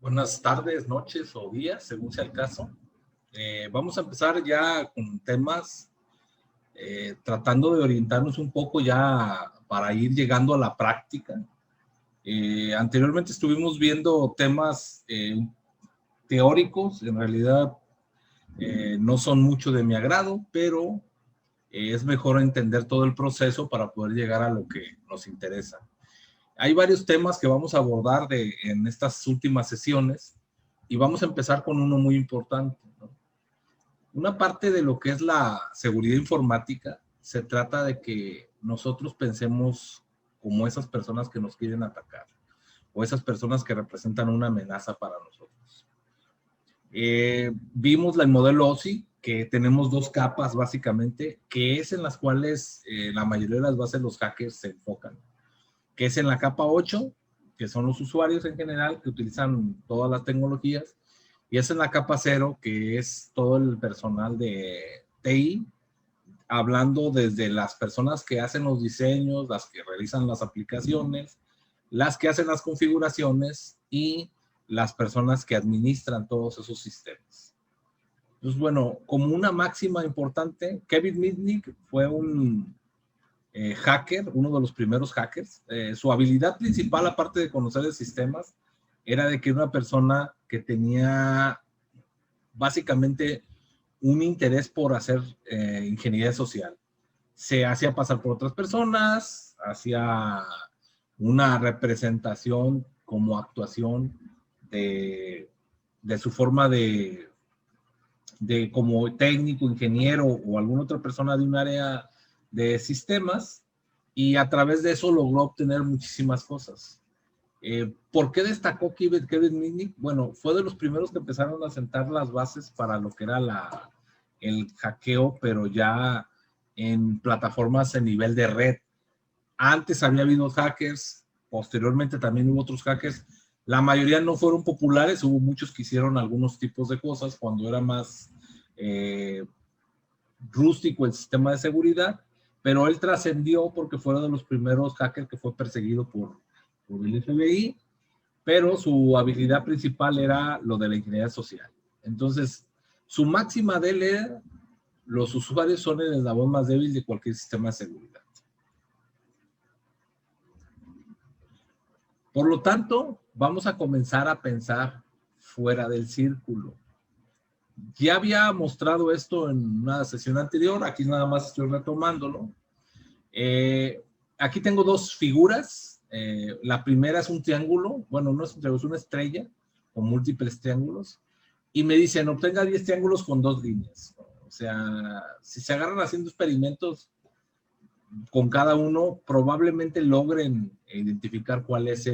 Buenas tardes, noches o días, según sea el caso. Vamos a empezar ya con temas, tratando de orientarnos un poco ya para ir llegando a la práctica. Anteriormente estuvimos viendo temas teóricos, en realidad no son mucho de mi agrado, pero es mejor entender todo el proceso para poder llegar a lo que nos interesa. Hay varios temas que vamos a abordar en estas últimas sesiones y vamos a empezar con uno muy importante, ¿no? Una parte de lo que es la seguridad informática se trata de que nosotros pensemos como esas personas que nos quieren atacar o esas personas que representan una amenaza para nosotros. Vimos el modelo OSI, que tenemos dos capas básicamente, que es en las cuales la mayoría de las veces los hackers se enfocan, que es en la capa 8, que son los usuarios en general que utilizan todas las tecnologías, y es en la capa 0, que es todo el personal de TI, hablando desde las personas que hacen los diseños, las que realizan las aplicaciones, las que hacen las configuraciones y las personas que administran todos esos sistemas. Entonces, bueno, como una máxima importante, Kevin Mitnick fue un hacker, uno de los primeros hackers. Su habilidad principal, aparte de conocer de sistemas, era de que era una persona que tenía básicamente un interés por hacer ingeniería social. Se hacía pasar por otras personas, hacía una representación como actuación de su forma de como técnico, ingeniero o alguna otra persona de un área de sistemas, y a través de eso logró obtener muchísimas cosas. ¿Por qué destacó Kevin Mitnick? Bueno, fue de los primeros que empezaron a sentar las bases para lo que era el hackeo, pero ya en plataformas en nivel de red. Antes había habido hackers, posteriormente también hubo otros hackers. La mayoría no fueron populares, hubo muchos que hicieron algunos tipos de cosas cuando era más rústico el sistema de seguridad, pero él trascendió porque fue uno de los primeros hackers que fue perseguido por el FBI, pero su habilidad principal era lo de la ingeniería social. Entonces, su máxima de él era: los usuarios son el eslabón más débil de cualquier sistema de seguridad. Por lo tanto, vamos a comenzar a pensar fuera del círculo. Ya había mostrado esto en una sesión anterior, aquí nada más estoy retomándolo. Aquí tengo dos figuras. La primera es un triángulo, bueno, no es un triángulo, es una estrella con múltiples triángulos, y me dicen obtenga 10 triángulos con 2 líneas. O sea, si se agarran haciendo experimentos con cada uno, probablemente logren identificar cuál es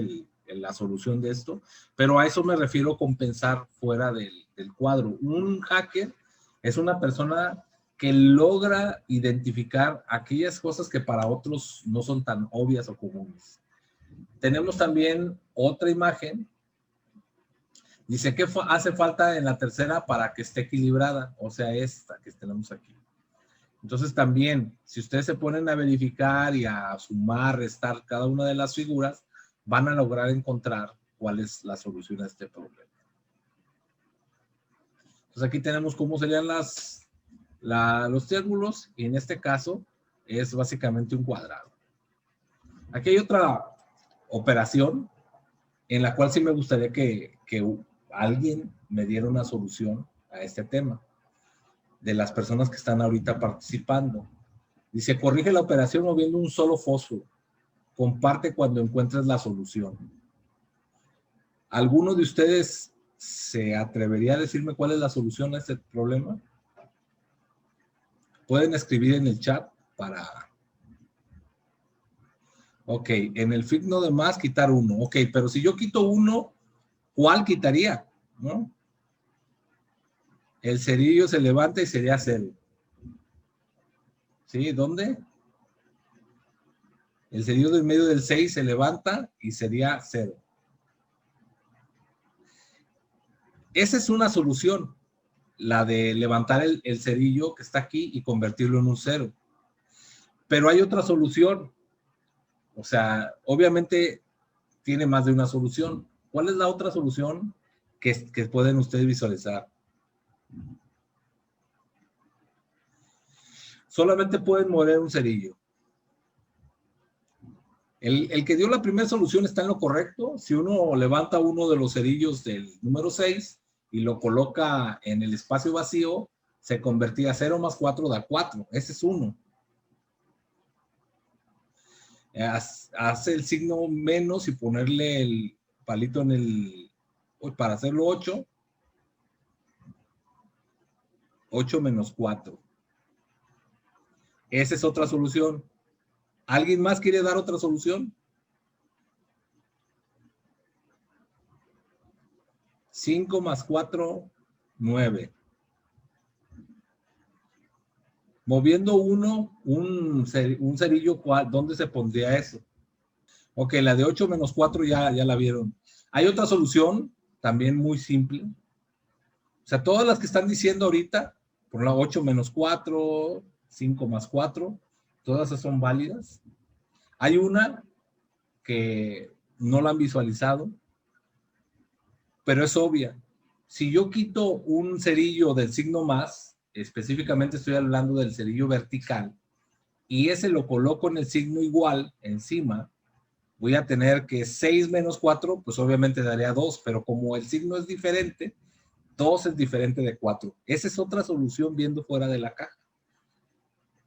la solución de esto, pero a eso me refiero con pensar fuera del cuadro. Un hacker es una persona que logra identificar aquellas cosas que para otros no son tan obvias o comunes. Tenemos también otra imagen. Dice que hace falta en la tercera para que esté equilibrada, o sea, esta que tenemos aquí. Entonces también, si ustedes se ponen a verificar y a sumar, restar cada una de las figuras, van a lograr encontrar cuál es la solución a este problema. Entonces aquí tenemos cómo serían los triángulos, y en este caso es básicamente un cuadrado. Aquí hay otra operación en la cual sí me gustaría que alguien me diera una solución a este tema, de las personas que están ahorita participando. Dice, corrige la operación moviendo un solo fósforo. Comparte cuando encuentres la solución. ¿Alguno de ustedes se atrevería a decirme cuál es la solución a este problema? Pueden escribir en el chat para... Ok, en el signo de más quitar 1. Ok, pero si yo quito 1, ¿cuál quitaría? ¿No? El cerillo se levanta y sería 0. ¿Sí? ¿Dónde? El cerillo del medio del 6 se levanta y sería 0. Esa es una solución, la de levantar el cerillo que está aquí y convertirlo en un 0. Pero hay otra solución. O sea, obviamente tiene más de una solución. ¿Cuál es la otra solución? que pueden ustedes visualizar. Solamente pueden mover un cerillo. El que dio la primera solución está en lo correcto. Si uno levanta uno de los cerillos del número 6 y lo coloca en el espacio vacío, se convertía 0 más 4 da 4. Ese es 1. Hace el signo menos y ponerle el palito en el... para hacerlo 8. 8 menos 4. Esa es otra solución. ¿Alguien más quiere dar otra solución? 5 más 4, 9. Moviendo un cerillo, ¿dónde se pondría eso? Ok, la de 8 menos 4 ya la vieron. Hay otra solución, también muy simple. O sea, todas las que están diciendo ahorita, por la 8 menos 4, 5 más 4, todas esas son válidas. Hay una que no la han visualizado, pero es obvia. Si yo quito un cerillo del signo más, específicamente estoy hablando del cerillo vertical, y ese lo coloco en el signo igual, encima, voy a tener que 6 menos 4, pues obviamente daría 2, pero como el signo es diferente, 2 es diferente de 4. Esa es otra solución viendo fuera de la caja.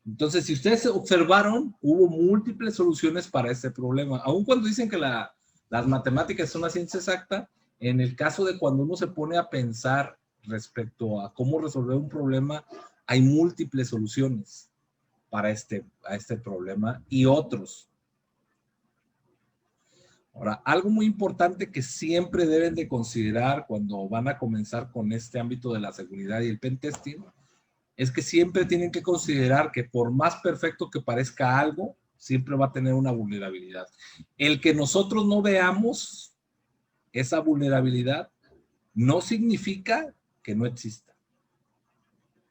Entonces, si ustedes observaron, hubo múltiples soluciones para este problema. Aun cuando dicen que las matemáticas son una ciencia exacta, en el caso de cuando uno se pone a pensar respecto a cómo resolver un problema, hay múltiples soluciones para a este problema y otros. Ahora, algo muy importante que siempre deben de considerar cuando van a comenzar con este ámbito de la seguridad y el pentesting, es que siempre tienen que considerar que por más perfecto que parezca algo, siempre va a tener una vulnerabilidad. El que nosotros no veamos esa vulnerabilidad no significa que no exista.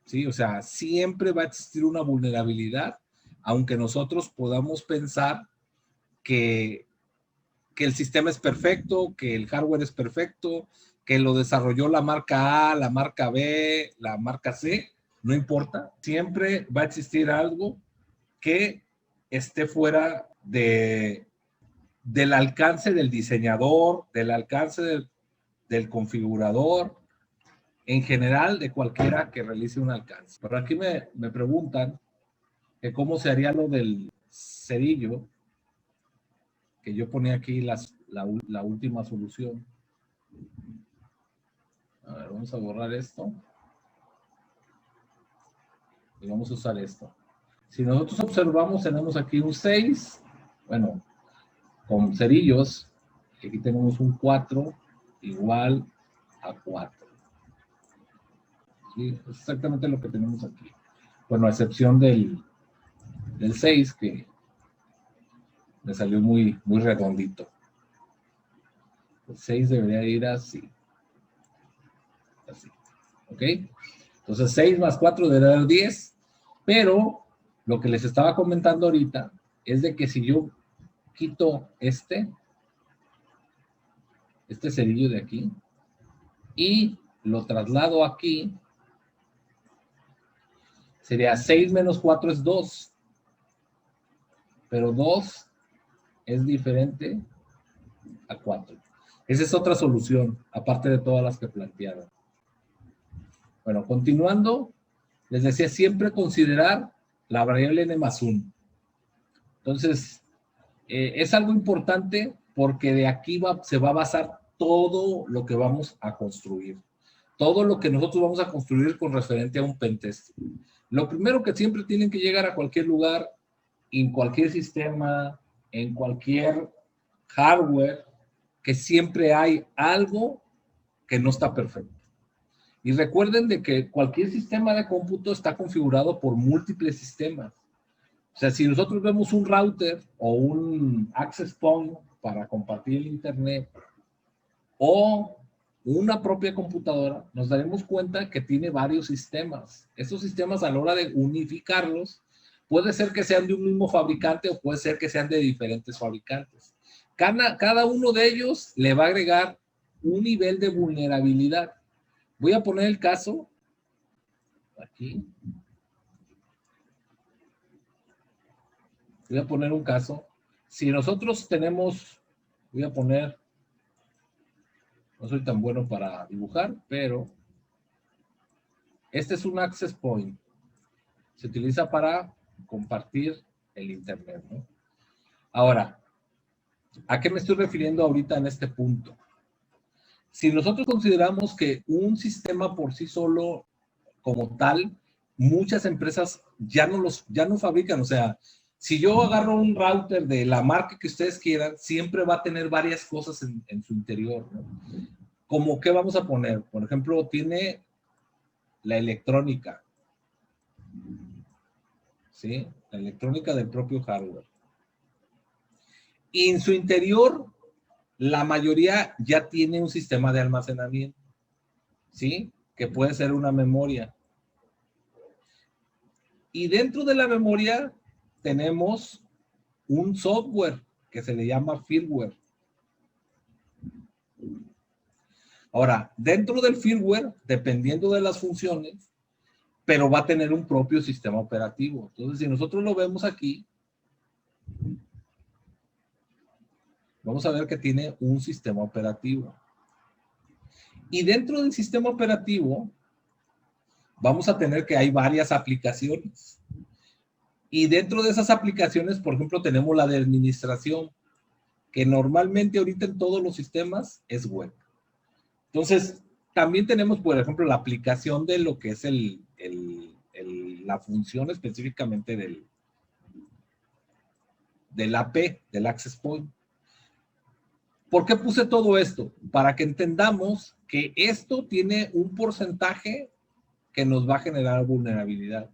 ¿Sí? O sea, siempre va a existir una vulnerabilidad, aunque nosotros podamos pensar que el sistema es perfecto, que el hardware es perfecto, que lo desarrolló la marca A, la marca B, la marca C, no importa. Siempre va a existir algo que esté fuera del alcance del diseñador, del alcance del configurador, en general de cualquiera que realice un alcance. Pero aquí me preguntan que cómo se haría lo del cerillo, que yo ponía aquí la última solución. A ver, vamos a borrar esto. Y vamos a usar esto. Si nosotros observamos, tenemos aquí un 6, bueno, con cerillos. Aquí tenemos un 4 igual a 4. ¿Sí? Es exactamente lo que tenemos aquí. Bueno, a excepción del 6, que me salió muy redondito. El 6 debería ir así. Así. ¿Ok? Entonces 6 más 4 debería dar 10. Pero lo que les estaba comentando ahorita es de que si yo quito este cerillo de aquí y lo traslado aquí, sería 6 menos 4 es 2. Pero 2 es diferente a 4. Esa es otra solución, aparte de todas las que plantearon. Bueno, continuando, les decía siempre considerar la variable n más 1. Entonces, es algo importante porque de aquí se va a basar todo lo que vamos a construir. Todo lo que nosotros vamos a construir con referente a un pentest. Lo primero que siempre tienen que llegar a cualquier lugar, en cualquier sistema, en cualquier hardware, que siempre hay algo que no está perfecto. Y recuerden de que cualquier sistema de cómputo está configurado por múltiples sistemas. O sea, si nosotros vemos un router o un access point para compartir el internet o una propia computadora, nos daremos cuenta que tiene varios sistemas. Estos sistemas, a la hora de unificarlos, puede ser que sean de un mismo fabricante o puede ser que sean de diferentes fabricantes. Cada uno de ellos le va a agregar un nivel de vulnerabilidad. Voy a poner el caso aquí. Voy a poner un caso. Si nosotros tenemos, voy a poner, no soy tan bueno para dibujar, pero este es un access point. Se utiliza para compartir el internet, ¿no? Ahora, ¿a qué me estoy refiriendo ahorita en este punto? Si nosotros consideramos que un sistema por sí solo, como tal, muchas empresas ya no fabrican. O sea, si yo agarro un router de la marca que ustedes quieran, siempre va a tener varias cosas en su interior, ¿no? Como, ¿qué vamos a poner? Por ejemplo, tiene la electrónica, ¿sí? La electrónica del propio hardware. Y en su interior, la mayoría ya tiene un sistema de almacenamiento, ¿sí? Que puede ser una memoria. Y dentro de la memoria tenemos un software que se le llama firmware. Ahora, dentro del firmware, dependiendo de las funciones, pero va a tener un propio sistema operativo. Entonces, si nosotros lo vemos aquí, vamos a ver que tiene un sistema operativo. Y dentro del sistema operativo, vamos a tener que hay varias aplicaciones. Y dentro de esas aplicaciones, por ejemplo, tenemos la de administración, que normalmente ahorita en todos los sistemas es web. Entonces, también tenemos, por ejemplo, la aplicación de lo que es la función específicamente del AP, del Access Point. ¿Por qué puse todo esto? Para que entendamos que esto tiene un porcentaje que nos va a generar vulnerabilidad.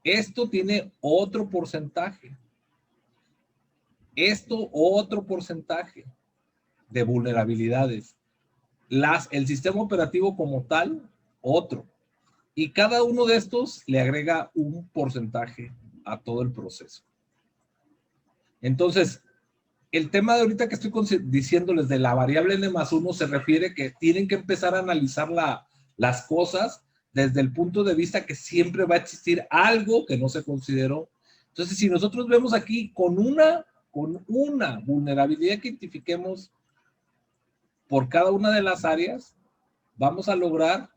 Esto tiene otro porcentaje. Esto otro porcentaje de vulnerabilidades. El sistema operativo como tal, otro. Y cada uno de estos le agrega un porcentaje a todo el proceso. Entonces, el tema de ahorita que estoy diciéndoles de la variable n+1 se refiere que tienen que empezar a analizar las cosas desde el punto de vista que siempre va a existir algo que no se consideró. Entonces, si nosotros vemos aquí con una vulnerabilidad que identifiquemos por cada una de las áreas, vamos a lograr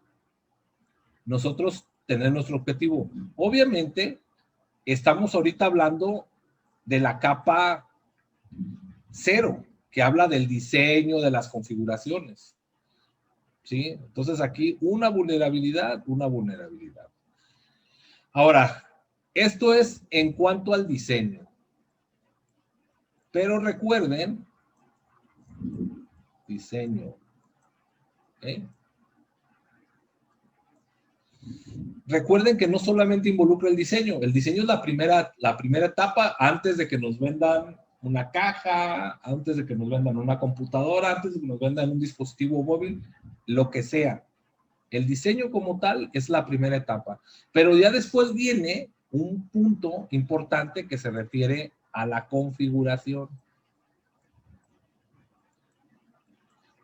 nosotros tener nuestro objetivo. Obviamente, estamos ahorita hablando de la capa 0, que habla del diseño, de las configuraciones. ¿Sí? Entonces aquí una vulnerabilidad. Ahora, esto es en cuanto al diseño. Pero recuerden, diseño. ¿Okay? Recuerden que no solamente involucra el diseño es la primera etapa antes de que nos vendan una caja, antes de que nos vendan una computadora, antes de que nos vendan un dispositivo móvil, lo que sea. El diseño como tal es la primera etapa, pero ya después viene un punto importante que se refiere a la configuración.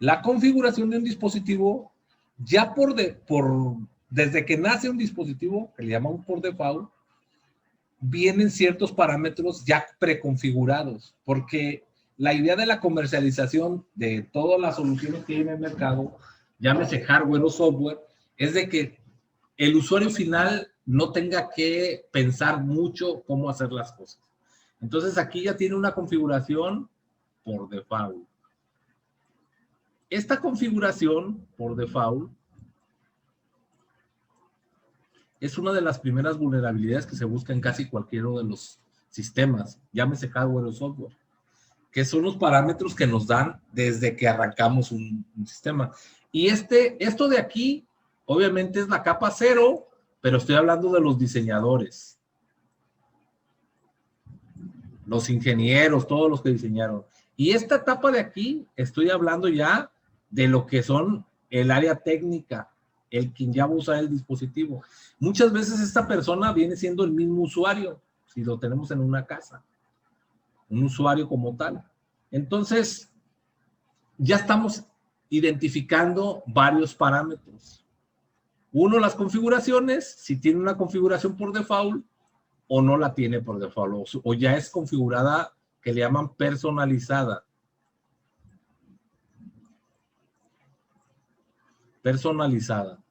La configuración de un dispositivo, ya desde que nace un dispositivo, que le llamamos por default, vienen ciertos parámetros ya preconfigurados, porque la idea de la comercialización de todas las soluciones que hay en el mercado, llámese hardware o software, es de que el usuario final no tenga que pensar mucho cómo hacer las cosas. Entonces aquí ya tiene una configuración por default. Esta configuración por default es una de las primeras vulnerabilidades que se busca en casi cualquiera de los sistemas, llámese hardware o software, que son los parámetros que nos dan desde que arrancamos un sistema. Y esto de aquí, obviamente es la capa 0, pero estoy hablando de los diseñadores, los ingenieros, todos los que diseñaron. Y esta etapa de aquí, estoy hablando ya de lo que son el área técnica, el quien ya va a usar el dispositivo. Muchas veces esta persona viene siendo el mismo usuario, si lo tenemos en una casa, un usuario como tal. Entonces, ya estamos identificando varios parámetros. Uno, las configuraciones, si tiene una configuración por default o no la tiene por default, o ya es configurada, que le llaman personalizada. Personalizada.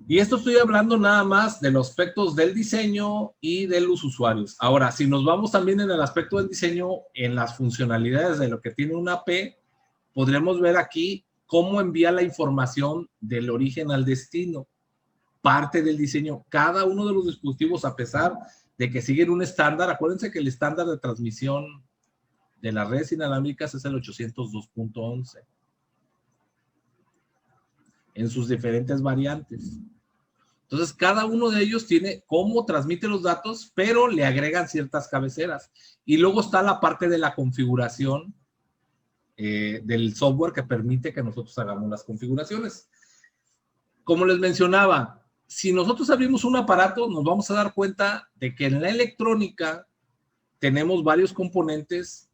Y esto estoy hablando nada más de los aspectos del diseño y de los usuarios. Ahora, si nos vamos también en el aspecto del diseño, en las funcionalidades de lo que tiene una AP, podremos ver aquí cómo envía la información del origen al destino. Parte del diseño. Cada uno de los dispositivos, a pesar de que siguen un estándar, acuérdense que el estándar de transmisión de las redes inalámbricas es el 802.11 en sus diferentes variantes. Entonces, cada uno de ellos tiene cómo transmite los datos, pero le agregan ciertas cabeceras. Y luego está la parte de la configuración del software que permite que nosotros hagamos las configuraciones. Como les mencionaba, si nosotros abrimos un aparato, nos vamos a dar cuenta de que en la electrónica tenemos varios componentes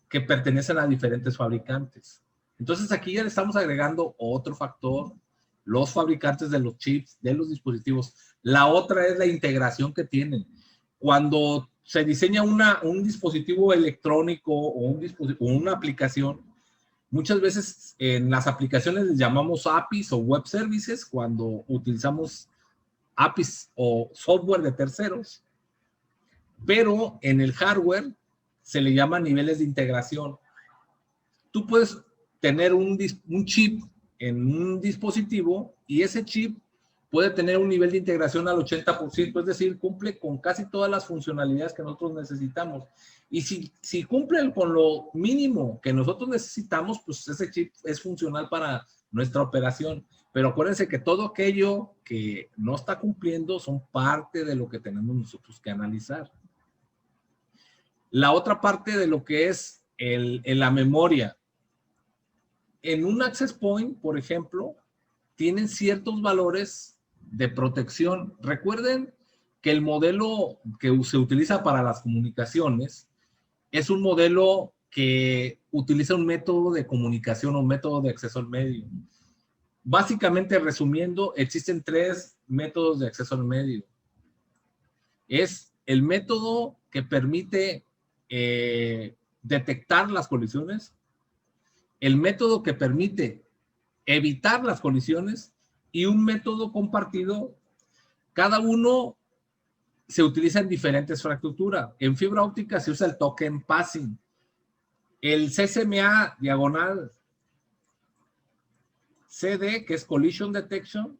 que pertenecen a diferentes fabricantes. Entonces, aquí ya le estamos agregando otro factor, los fabricantes de los chips, de los dispositivos. La otra es la integración que tienen. Cuando se diseña un dispositivo electrónico o una aplicación, muchas veces en las aplicaciones les llamamos APIs o web services cuando utilizamos APIs o software de terceros, pero en el hardware se le llama niveles de integración. Tú puedes tener un chip en un dispositivo y ese chip puede tener un nivel de integración al 80%, es decir, cumple con casi todas las funcionalidades que nosotros necesitamos. Y si cumple con lo mínimo que nosotros necesitamos, pues ese chip es funcional para nuestra operación. Pero acuérdense que todo aquello que no está cumpliendo son parte de lo que tenemos nosotros que analizar. La otra parte de lo que es la memoria. En un access point, por ejemplo, tienen ciertos valores de protección. Recuerden que el modelo que se utiliza para las comunicaciones es un modelo que utiliza un método de comunicación o un método de acceso al medio. Básicamente, resumiendo, existen 3 métodos de acceso al medio. Es el método que permite detectar las colisiones, el método que permite evitar las colisiones y un método compartido. Cada uno se utiliza en diferentes infraestructuras. En fibra óptica se usa el token passing. El CCMA diagonal CD, que es Collision Detection,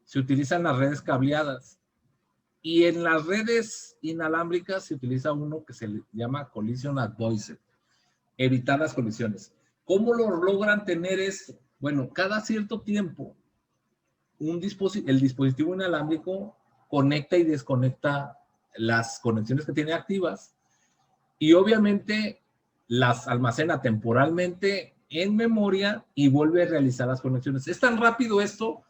se utiliza en las redes cableadas. Y en las redes inalámbricas se utiliza uno que se llama Collision Avoidance, evitar las colisiones. ¿Cómo lo logran tener esto? Bueno, cada cierto tiempo, el dispositivo inalámbrico conecta y desconecta las conexiones que tiene activas y obviamente las almacena temporalmente en memoria y vuelve a realizar las conexiones. Es tan rápido esto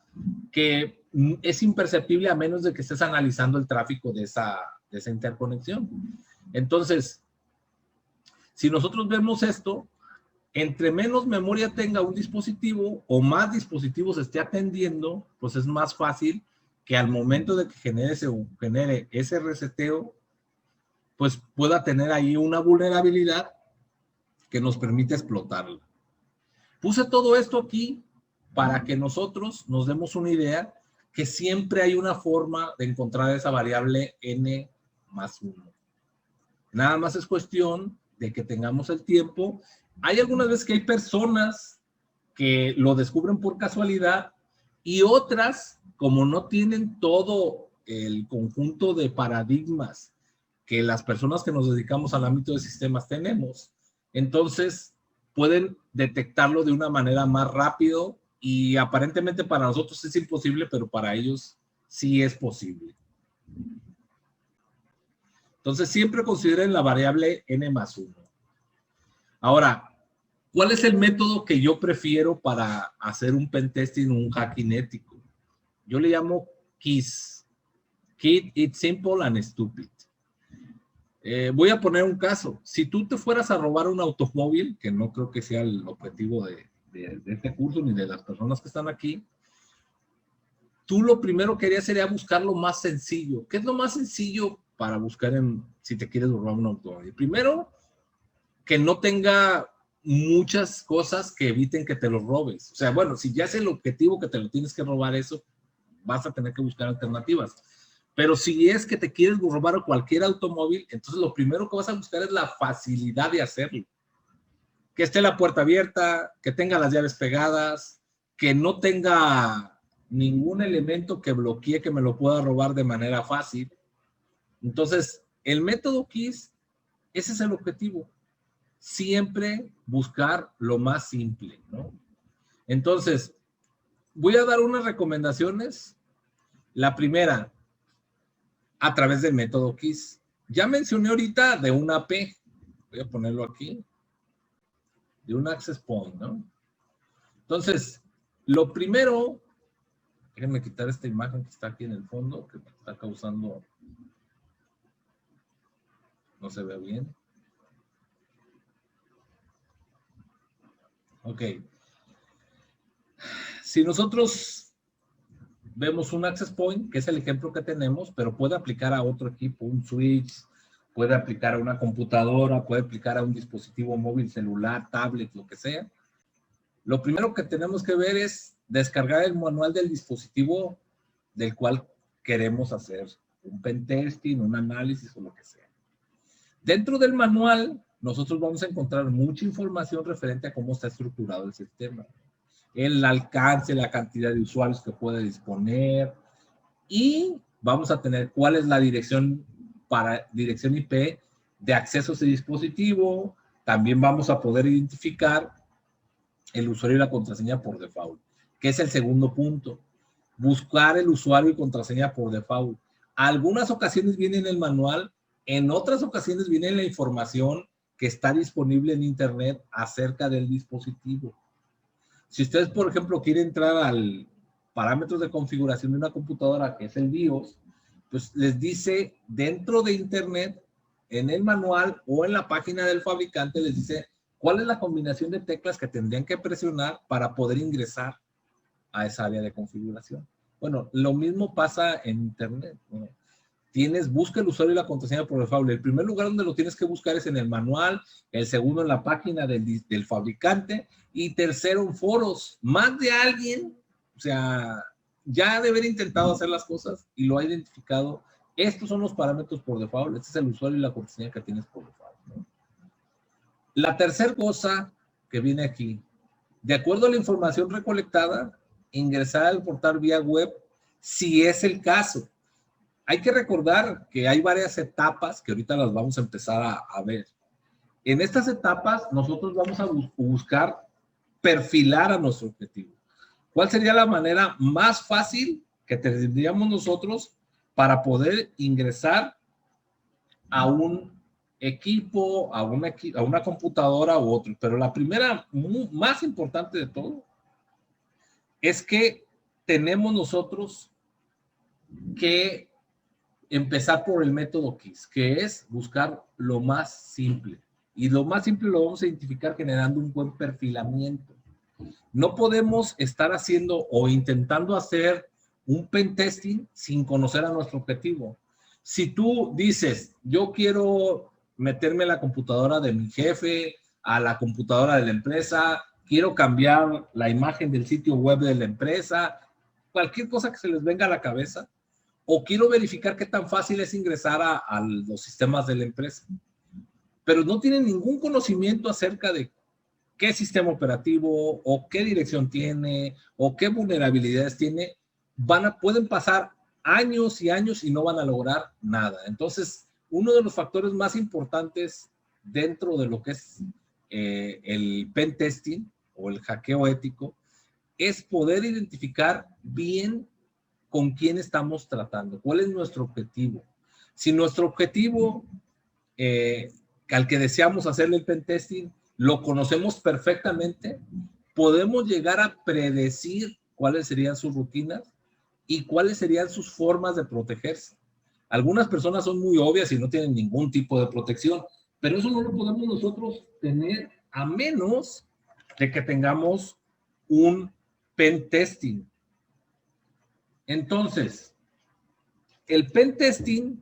que es imperceptible a menos de que estés analizando el tráfico de esa interconexión. Entonces, si nosotros vemos esto, entre menos memoria tenga un dispositivo o más dispositivos esté atendiendo, pues es más fácil que al momento de que genere ese reseteo, pues pueda tener ahí una vulnerabilidad que nos permite explotarla. Puse todo esto aquí para que nosotros nos demos una idea que siempre hay una forma de encontrar esa variable n más 1. Nada más es cuestión de que tengamos el tiempo. Hay algunas veces que hay personas que lo descubren por casualidad y otras, como no tienen todo el conjunto de paradigmas que las personas que nos dedicamos al ámbito de sistemas tenemos, entonces pueden detectarlo de una manera más rápido y aparentemente para nosotros es imposible, pero para ellos sí es posible. Entonces siempre consideren la variable n más 1. Ahora, ¿cuál es el método que yo prefiero para hacer un pentesting o un hacking ético? Yo le llamo KISS. Keep it simple and stupid. Voy a poner un caso. Si tú te fueras a robar un automóvil, que no creo que sea el objetivo de este curso ni de las personas que están aquí, tú lo primero que harías sería buscar lo más sencillo. ¿Qué es lo más sencillo para buscar si te quieres robar un automóvil? Primero, que no tenga muchas cosas que eviten que te lo robes. O sea, bueno, si ya es el objetivo que te lo tienes que robar eso, vas a tener que buscar alternativas. Pero si es que te quieres robar cualquier automóvil, entonces lo primero que vas a buscar es la facilidad de hacerlo. Que esté la puerta abierta, que tenga las llaves pegadas, que no tenga ningún elemento que bloquee que me lo pueda robar de manera fácil. Entonces, el método KISS, ese es el objetivo. Siempre buscar lo más simple, ¿no? Entonces, voy a dar unas recomendaciones. La primera, a través del método KISS. Ya mencioné ahorita de una AP, voy a ponerlo aquí, de un access point, ¿no? Entonces, lo primero, déjenme quitar esta imagen que está aquí en el fondo, que está causando, no se ve bien. Ok. Si nosotros vemos un access point, que es el ejemplo que tenemos, pero puede aplicar a otro equipo, un switch, puede aplicar a una computadora, puede aplicar a un dispositivo móvil, celular, tablet, lo que sea. Lo primero que tenemos que ver es descargar el manual del dispositivo del cual queremos hacer un pentesting, un análisis o lo que sea. Dentro del manual, nosotros vamos a encontrar mucha información referente a cómo está estructurado el sistema, el alcance, la cantidad de usuarios que puede disponer, y vamos a tener cuál es la dirección IP de acceso a ese dispositivo. También vamos a poder identificar el usuario y la contraseña por default, que es el segundo punto. Buscar el usuario y contraseña por default. Algunas ocasiones viene en el manual, en otras ocasiones viene la información que está disponible en internet acerca del dispositivo. Si ustedes, por ejemplo, quieren entrar al parámetros de configuración de una computadora, que es el BIOS, pues les dice dentro de internet, en el manual o en la página del fabricante, les dice cuál es la combinación de teclas que tendrían que presionar para poder ingresar a esa área de configuración. Bueno, lo mismo pasa en internet, ¿no? Busca el usuario y la contraseña por default. El primer lugar donde lo tienes que buscar es en el manual, el segundo en la página del fabricante, y tercero en foros. Más de alguien, o sea, ya ha de haber intentado hacer las cosas y lo ha identificado. Estos son los parámetros por default. Este es el usuario y la contraseña que tienes por default, ¿no? La tercera cosa que viene aquí, de acuerdo a la información recolectada, ingresar al portal vía web, si es el caso. Hay que recordar que hay varias etapas que ahorita las vamos a empezar a ver. En estas etapas, nosotros vamos a buscar perfilar a nuestro objetivo. ¿Cuál sería la manera más fácil que tendríamos nosotros para poder ingresar a un equipo, a una computadora u otro? Pero la primera, más importante de todo, es que tenemos nosotros que empezar por el método KISS, que es buscar lo más simple. Y lo más simple lo vamos a identificar generando un buen perfilamiento. No podemos estar haciendo o intentando hacer un pentesting sin conocer a nuestro objetivo. Si tú dices, yo quiero meterme a la computadora de mi jefe, a la computadora de la empresa, quiero cambiar la imagen del sitio web de la empresa, cualquier cosa que se les venga a la cabeza, o quiero verificar qué tan fácil es ingresar a los sistemas de la empresa, pero no tienen ningún conocimiento acerca de qué sistema operativo o qué dirección tiene o qué vulnerabilidades tiene, pueden pasar años y años y no van a lograr nada. Entonces, uno de los factores más importantes dentro de lo que es el pen testing o el hackeo ético es poder identificar bien con quién estamos tratando, cuál es nuestro objetivo. Si nuestro objetivo al que deseamos hacerle el pentesting lo conocemos perfectamente, podemos llegar a predecir cuáles serían sus rutinas y cuáles serían sus formas de protegerse. Algunas personas son muy obvias y no tienen ningún tipo de protección, pero eso no lo podemos nosotros tener a menos de que tengamos un pen testing. Entonces, el pen testing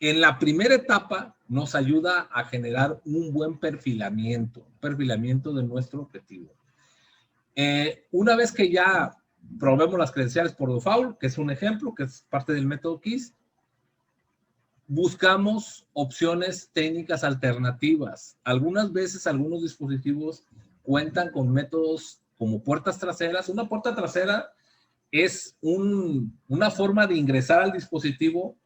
en la primera etapa nos ayuda a generar un buen perfilamiento de nuestro objetivo. Una vez que ya probemos las credenciales por default, que es un ejemplo, que es parte del método KISS, buscamos opciones técnicas alternativas. Algunas veces algunos dispositivos cuentan con métodos como puertas traseras. Una puerta trasera es una forma de ingresar al dispositivo.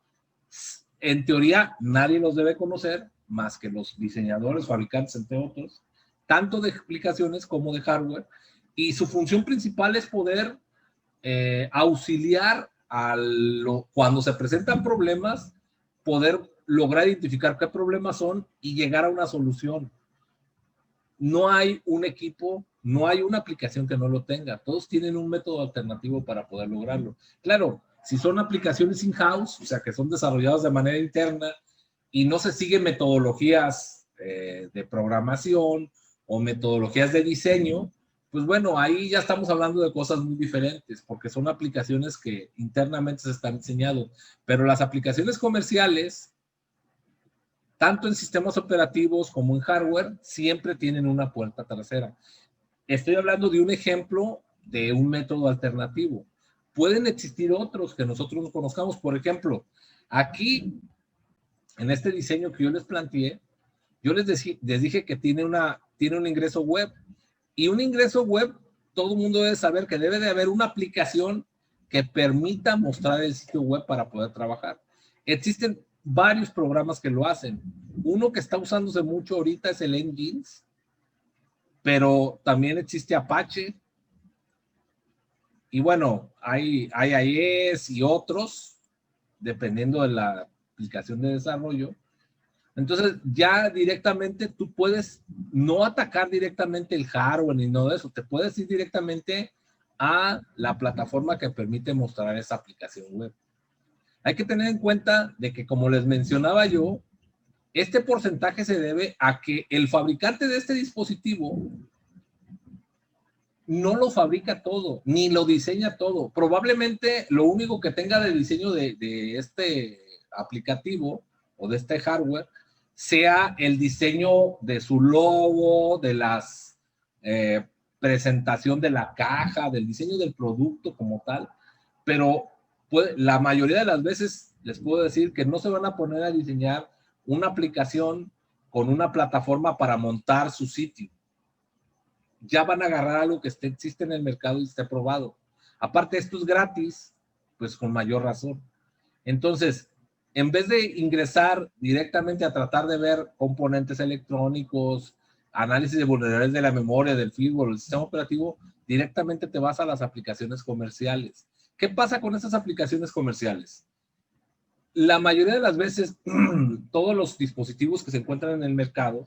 En teoría, nadie los debe conocer, más que los diseñadores, fabricantes, entre otros, tanto de aplicaciones como de hardware. Y su función principal es poder auxiliar cuando se presentan problemas, poder lograr identificar qué problemas son y llegar a una solución. No hay un equipo, no hay una aplicación que no lo tenga. Todos tienen un método alternativo para poder lograrlo. Claro, si son aplicaciones in-house, o sea, que son desarrolladas de manera interna y no se siguen metodologías de programación o metodologías de diseño, pues bueno, ahí ya estamos hablando de cosas muy diferentes, porque son aplicaciones que internamente se están diseñando. Pero las aplicaciones comerciales, tanto en sistemas operativos como en hardware, siempre tienen una puerta trasera. Estoy hablando de un ejemplo de un método alternativo. Pueden existir otros que nosotros no conozcamos. Por ejemplo, aquí, en este diseño que yo les planteé, yo les dije que tiene un ingreso web. Y un ingreso web, todo el mundo debe saber que debe de haber una aplicación que permita mostrar el sitio web para poder trabajar. Existen varios programas que lo hacen. Uno que está usándose mucho ahorita es el Nginx, pero también existe Apache. Y bueno, hay IIS y otros, dependiendo de la aplicación de desarrollo. Entonces, ya directamente tú puedes no atacar directamente el hardware ni nada de eso. Te puedes ir directamente a la plataforma que permite mostrar esa aplicación web. Hay que tener en cuenta de que, como les mencionaba yo, este porcentaje se debe a que el fabricante de este dispositivo no lo fabrica todo, ni lo diseña todo. Probablemente lo único que tenga de diseño de este aplicativo o de este hardware sea el diseño de su logo, de las presentación de la caja, del diseño del producto como tal, pero la mayoría de las veces les puedo decir que no se van a poner a diseñar una aplicación con una plataforma para montar su sitio. Ya van a agarrar algo que existe en el mercado y esté probado. Aparte, esto es gratis, pues con mayor razón. Entonces, en vez de ingresar directamente a tratar de ver componentes electrónicos, análisis de vulnerabilidades de la memoria, del firmware, del sistema operativo, directamente te vas a las aplicaciones comerciales. ¿Qué pasa con esas aplicaciones comerciales? La mayoría de las veces, todos los dispositivos que se encuentran en el mercado,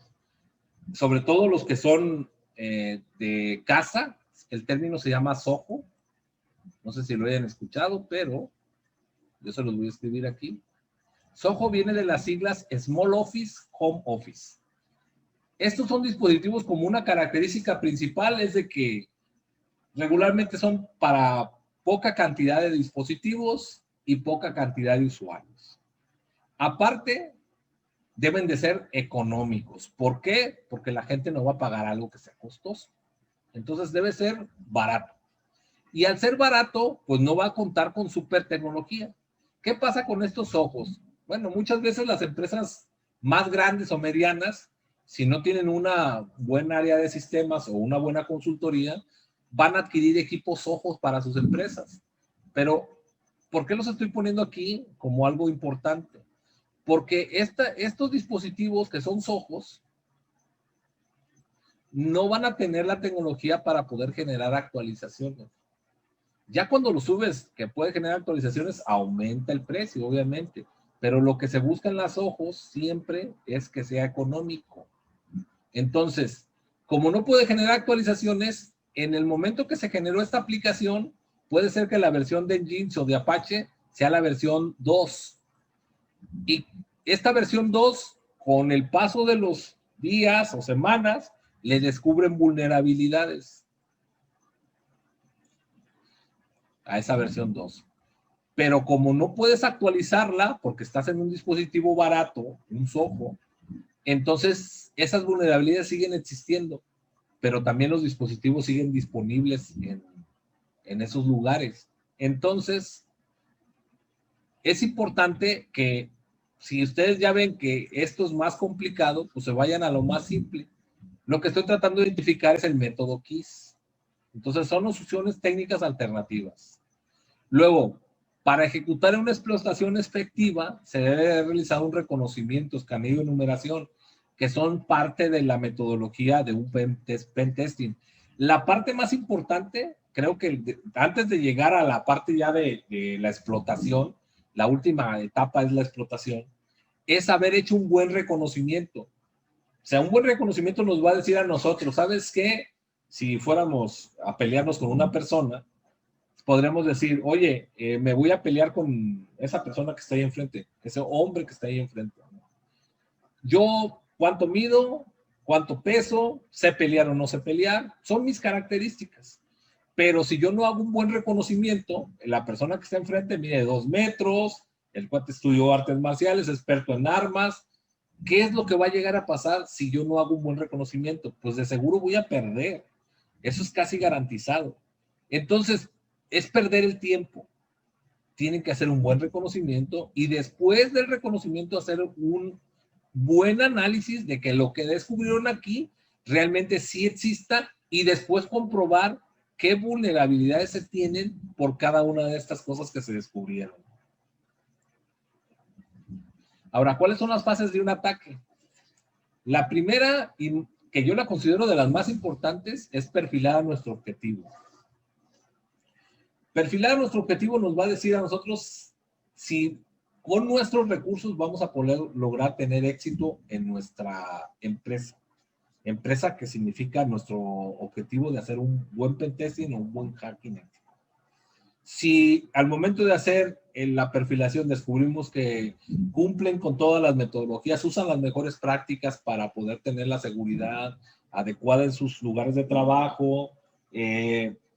sobre todo los que son de casa, el término se llama SOHO, no sé si lo hayan escuchado, pero yo se los voy a escribir aquí. SOHO viene de las siglas Small Office, Home Office. Estos son dispositivos como una característica principal es de que regularmente son para poca cantidad de dispositivos y poca cantidad de usuarios. Aparte, deben de ser económicos. ¿Por qué? Porque la gente no va a pagar algo que sea costoso. Entonces debe ser barato. Y al ser barato, pues no va a contar con super tecnología. ¿Qué pasa con estos ojos? Bueno, muchas veces las empresas más grandes o medianas, si no tienen una buena área de sistemas o una buena consultoría, van a adquirir equipos ojos para sus empresas. Pero, ¿por qué los estoy poniendo aquí como algo importante? Porque estos dispositivos que son ojos no van a tener la tecnología para poder generar actualizaciones. Ya cuando lo subes, que puede generar actualizaciones, aumenta el precio, obviamente. Pero lo que se busca en las ojos siempre es que sea económico. Entonces, como no puede generar actualizaciones, en el momento que se generó esta aplicación, puede ser que la versión de Nginx o de Apache sea la versión 2. Y esta versión 2, con el paso de los días o semanas, le descubren vulnerabilidades a esa versión 2. Pero como no puedes actualizarla porque estás en un dispositivo barato, un Zoho, entonces esas vulnerabilidades siguen existiendo, pero también los dispositivos siguen disponibles en esos lugares. Entonces, es importante que si ustedes ya ven que esto es más complicado, pues se vayan a lo más simple. Lo que estoy tratando de identificar es el método KISS. Entonces, son opciones técnicas alternativas. Luego, para ejecutar una explotación efectiva, se debe realizar un reconocimiento, escaneo y numeración, que son parte de la metodología de un pentesting. La parte más importante, creo que antes de llegar a la parte ya de la explotación, la última etapa es la explotación, es haber hecho un buen reconocimiento. O sea, un buen reconocimiento nos va a decir a nosotros, ¿sabes qué? Si fuéramos a pelearnos con una persona, podremos decir, oye, me voy a pelear con esa persona que está ahí enfrente, ese hombre que está ahí enfrente. Yo, ¿cuánto mido? ¿Cuánto peso? ¿Sé pelear o no sé pelear? Son mis características. Pero si yo no hago un buen reconocimiento, la persona que está enfrente mide 2 metros, el cuate estudió artes marciales, experto en armas. ¿Qué es lo que va a llegar a pasar si yo no hago un buen reconocimiento? Pues de seguro voy a perder. Eso es casi garantizado. Entonces, es perder el tiempo. Tienen que hacer un buen reconocimiento y después del reconocimiento hacer un buen análisis de que lo que descubrieron aquí realmente sí exista y después comprobar qué vulnerabilidades se tienen por cada una de estas cosas que se descubrieron. Ahora, ¿cuáles son las fases de un ataque? La primera, y que yo la considero de las más importantes, es perfilar a nuestro objetivo. Perfilar a nuestro objetivo nos va a decir a nosotros si con nuestros recursos vamos a poder lograr tener éxito en nuestra empresa. Empresa que significa nuestro objetivo de hacer un buen pentesting o un buen hacking ético. Si al momento de hacer la perfilación descubrimos que cumplen con todas las metodologías, usan las mejores prácticas para poder tener la seguridad adecuada en sus lugares de trabajo,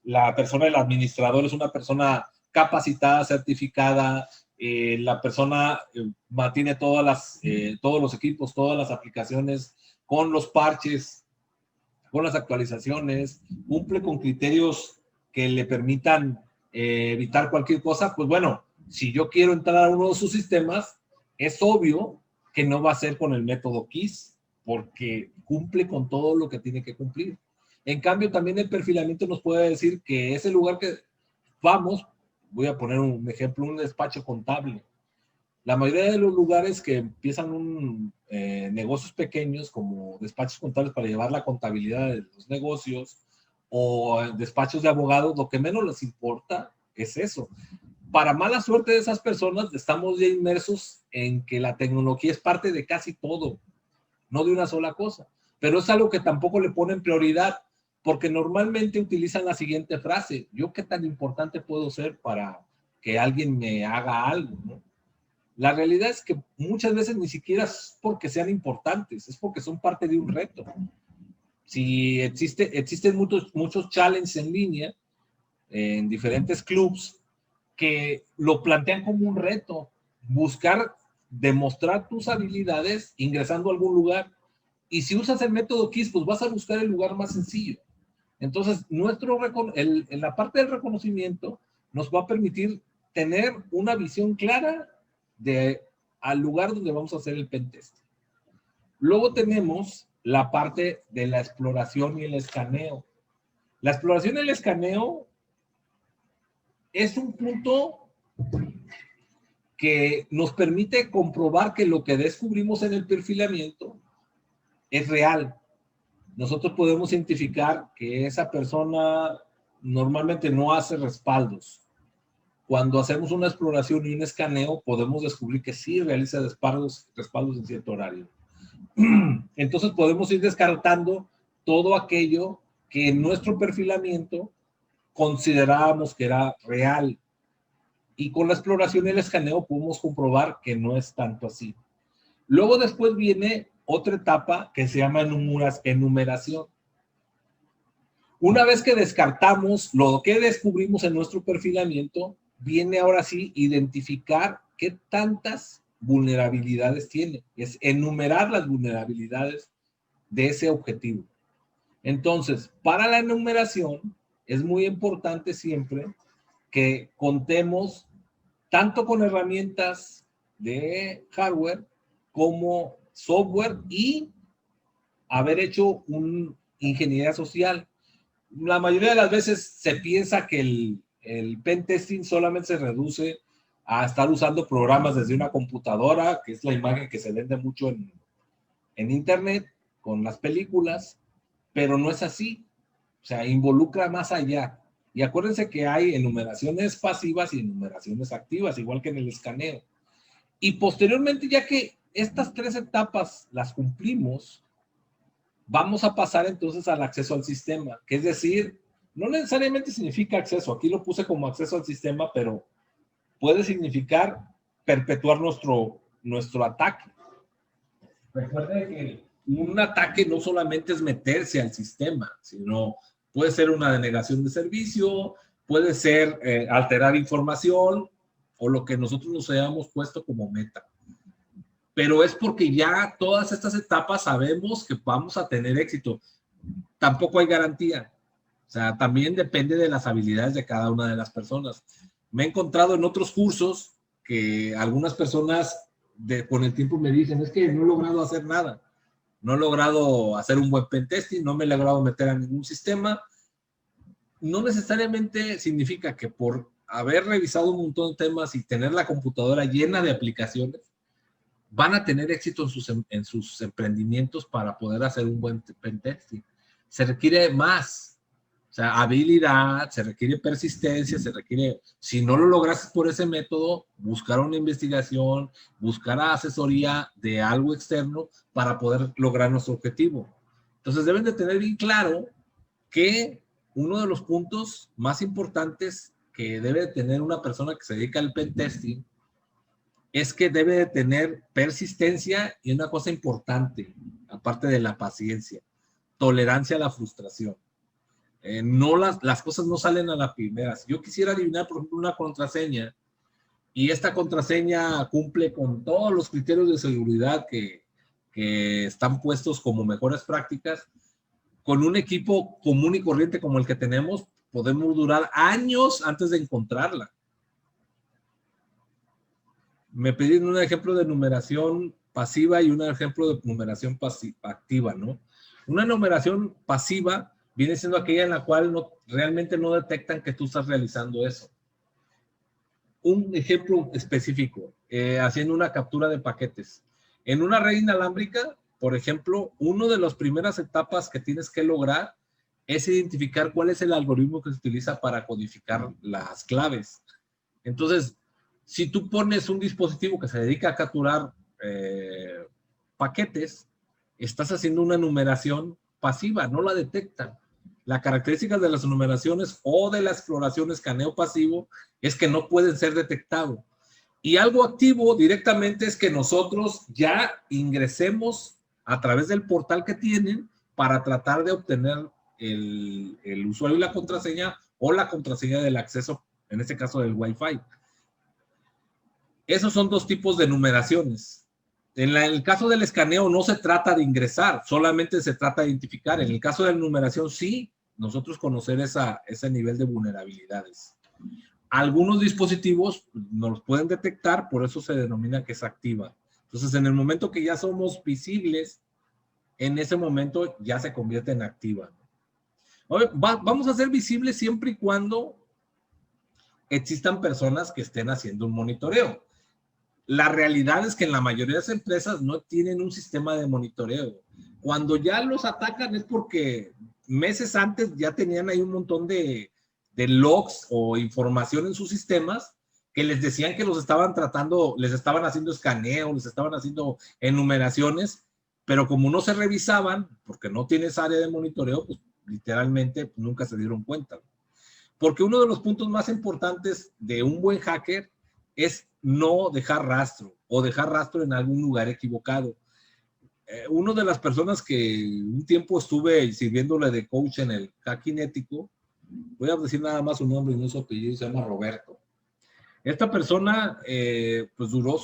la persona, el administrador es una persona capacitada, certificada, la persona mantiene todos los equipos, todas las aplicaciones con los parches, con las actualizaciones, cumple con criterios que le permitan evitar cualquier cosa, pues bueno, si yo quiero entrar a uno de sus sistemas, es obvio que no va a ser con el método KISS, porque cumple con todo lo que tiene que cumplir. En cambio, también el perfilamiento nos puede decir que ese lugar que vamos, voy a poner un ejemplo, un despacho contable. La mayoría de los lugares que empiezan negocios pequeños como despachos contables para llevar la contabilidad de los negocios o despachos de abogados, lo que menos les importa es eso. Para mala suerte de esas personas, estamos ya inmersos en que la tecnología es parte de casi todo, no de una sola cosa. Pero es algo que tampoco le ponen prioridad, porque normalmente utilizan la siguiente frase: ¿yo qué tan importante puedo ser para que alguien me haga algo, ¿no? La realidad es que muchas veces ni siquiera es porque sean importantes, es porque son parte de un reto. Si existen muchos challenges en línea, en diferentes clubs, que lo plantean como un reto, buscar demostrar tus habilidades ingresando a algún lugar. Y si usas el método KISS, pues vas a buscar el lugar más sencillo. Entonces, en la parte del reconocimiento nos va a permitir tener una visión clara al lugar donde vamos a hacer el pentest. Luego tenemos la parte de la exploración y el escaneo. La exploración y el escaneo es un punto que nos permite comprobar que lo que descubrimos en el perfilamiento es real. Nosotros podemos identificar que esa persona normalmente no hace respaldos. Cuando hacemos una exploración y un escaneo, podemos descubrir que sí realiza respaldos en cierto horario. Entonces podemos ir descartando todo aquello que en nuestro perfilamiento considerábamos que era real. Y con la exploración y el escaneo podemos comprobar que no es tanto así. Luego después viene otra etapa que se llama enumeración. Una vez que descartamos lo que descubrimos en nuestro perfilamiento, viene ahora sí identificar qué tantas vulnerabilidades tiene. Es enumerar las vulnerabilidades de ese objetivo. Entonces, para la enumeración, es muy importante siempre que contemos tanto con herramientas de hardware como software y haber hecho una ingeniería social. La mayoría de las veces se piensa que el pen testing solamente se reduce a estar usando programas desde una computadora, que es la imagen que se vende mucho en internet con las películas, pero no es así. O sea, involucra más allá. Y acuérdense que hay enumeraciones pasivas y enumeraciones activas, igual que en el escaneo. Y posteriormente, ya que estas tres etapas las cumplimos, vamos a pasar entonces al acceso al sistema, que es decir, no necesariamente significa acceso, aquí lo puse como acceso al sistema, pero puede significar perpetuar nuestro ataque. Recuerden que un ataque no solamente es meterse al sistema, sino puede ser una denegación de servicio, puede ser alterar información o lo que nosotros nos hayamos puesto como meta. Pero es porque ya todas estas etapas sabemos que vamos a tener éxito. Tampoco hay garantía. O sea, también depende de las habilidades de cada una de las personas. Me he encontrado en otros cursos que algunas personas con el tiempo me dicen, es que no he logrado hacer nada. No he logrado hacer un buen pentesting, no me he logrado meter a ningún sistema. No necesariamente significa que por haber revisado un montón de temas y tener la computadora llena de aplicaciones, van a tener éxito en sus emprendimientos para poder hacer un buen pentesting. Se requiere más, o sea, habilidad, se requiere persistencia, se requiere, si no lo logras por ese método, buscar una investigación, buscar asesoría de algo externo para poder lograr nuestro objetivo. Entonces deben de tener bien claro que uno de los puntos más importantes que debe tener una persona que se dedica al pentesting es que debe de tener persistencia y una cosa importante, aparte de la paciencia, tolerancia a la frustración. No las cosas no salen a la primera. Si yo quisiera adivinar, por ejemplo, una contraseña y esta contraseña cumple con todos los criterios de seguridad que están puestos como mejores prácticas, con un equipo común y corriente como el que tenemos, podemos durar años antes de encontrarla. Me pidieron un ejemplo de numeración pasiva y un ejemplo de numeración activa, ¿no? Una numeración pasiva viene siendo aquella en la cual realmente no detectan que tú estás realizando eso. Un ejemplo específico, haciendo una captura de paquetes. En una red inalámbrica, por ejemplo, una de las primeras etapas que tienes que lograr es identificar cuál es el algoritmo que se utiliza para codificar las claves. Entonces, si tú pones un dispositivo que se dedica a capturar paquetes, estás haciendo una numeración pasiva, no la detectan. La característica de las numeraciones o de la exploración escaneo pasivo es que no pueden ser detectados. Y algo activo directamente es que nosotros ya ingresemos a través del portal que tienen para tratar de obtener el usuario y la contraseña o la contraseña del acceso, en este caso del Wi-Fi. Esos son dos tipos de numeraciones. En el caso del escaneo no se trata de ingresar, solamente se trata de identificar. En el caso de la numeración sí, nosotros conocer ese nivel de vulnerabilidades. Algunos dispositivos nos los pueden detectar, por eso se denomina que es activa. Entonces, en el momento que ya somos visibles, en ese momento ya se convierte en activa. Vamos a ser visibles siempre y cuando existan personas que estén haciendo un monitoreo. La realidad es que en la mayoría de las empresas no tienen un sistema de monitoreo. Cuando ya los atacan es porque meses antes ya tenían ahí un montón de logs o información en sus sistemas que les decían que los estaban tratando, les estaban haciendo escaneo, les estaban haciendo enumeraciones, pero como no se revisaban, porque no tienes área de monitoreo, pues literalmente pues, nunca se dieron cuenta. Porque uno de los puntos más importantes de un buen hacker es no dejar rastro o dejar rastro en algún lugar equivocado. Una de las personas que un tiempo estuve sirviéndole de coach en el hacking ético, voy a decir nada más su nombre y no su apellido, se llama Roberto. Esta persona, pues duró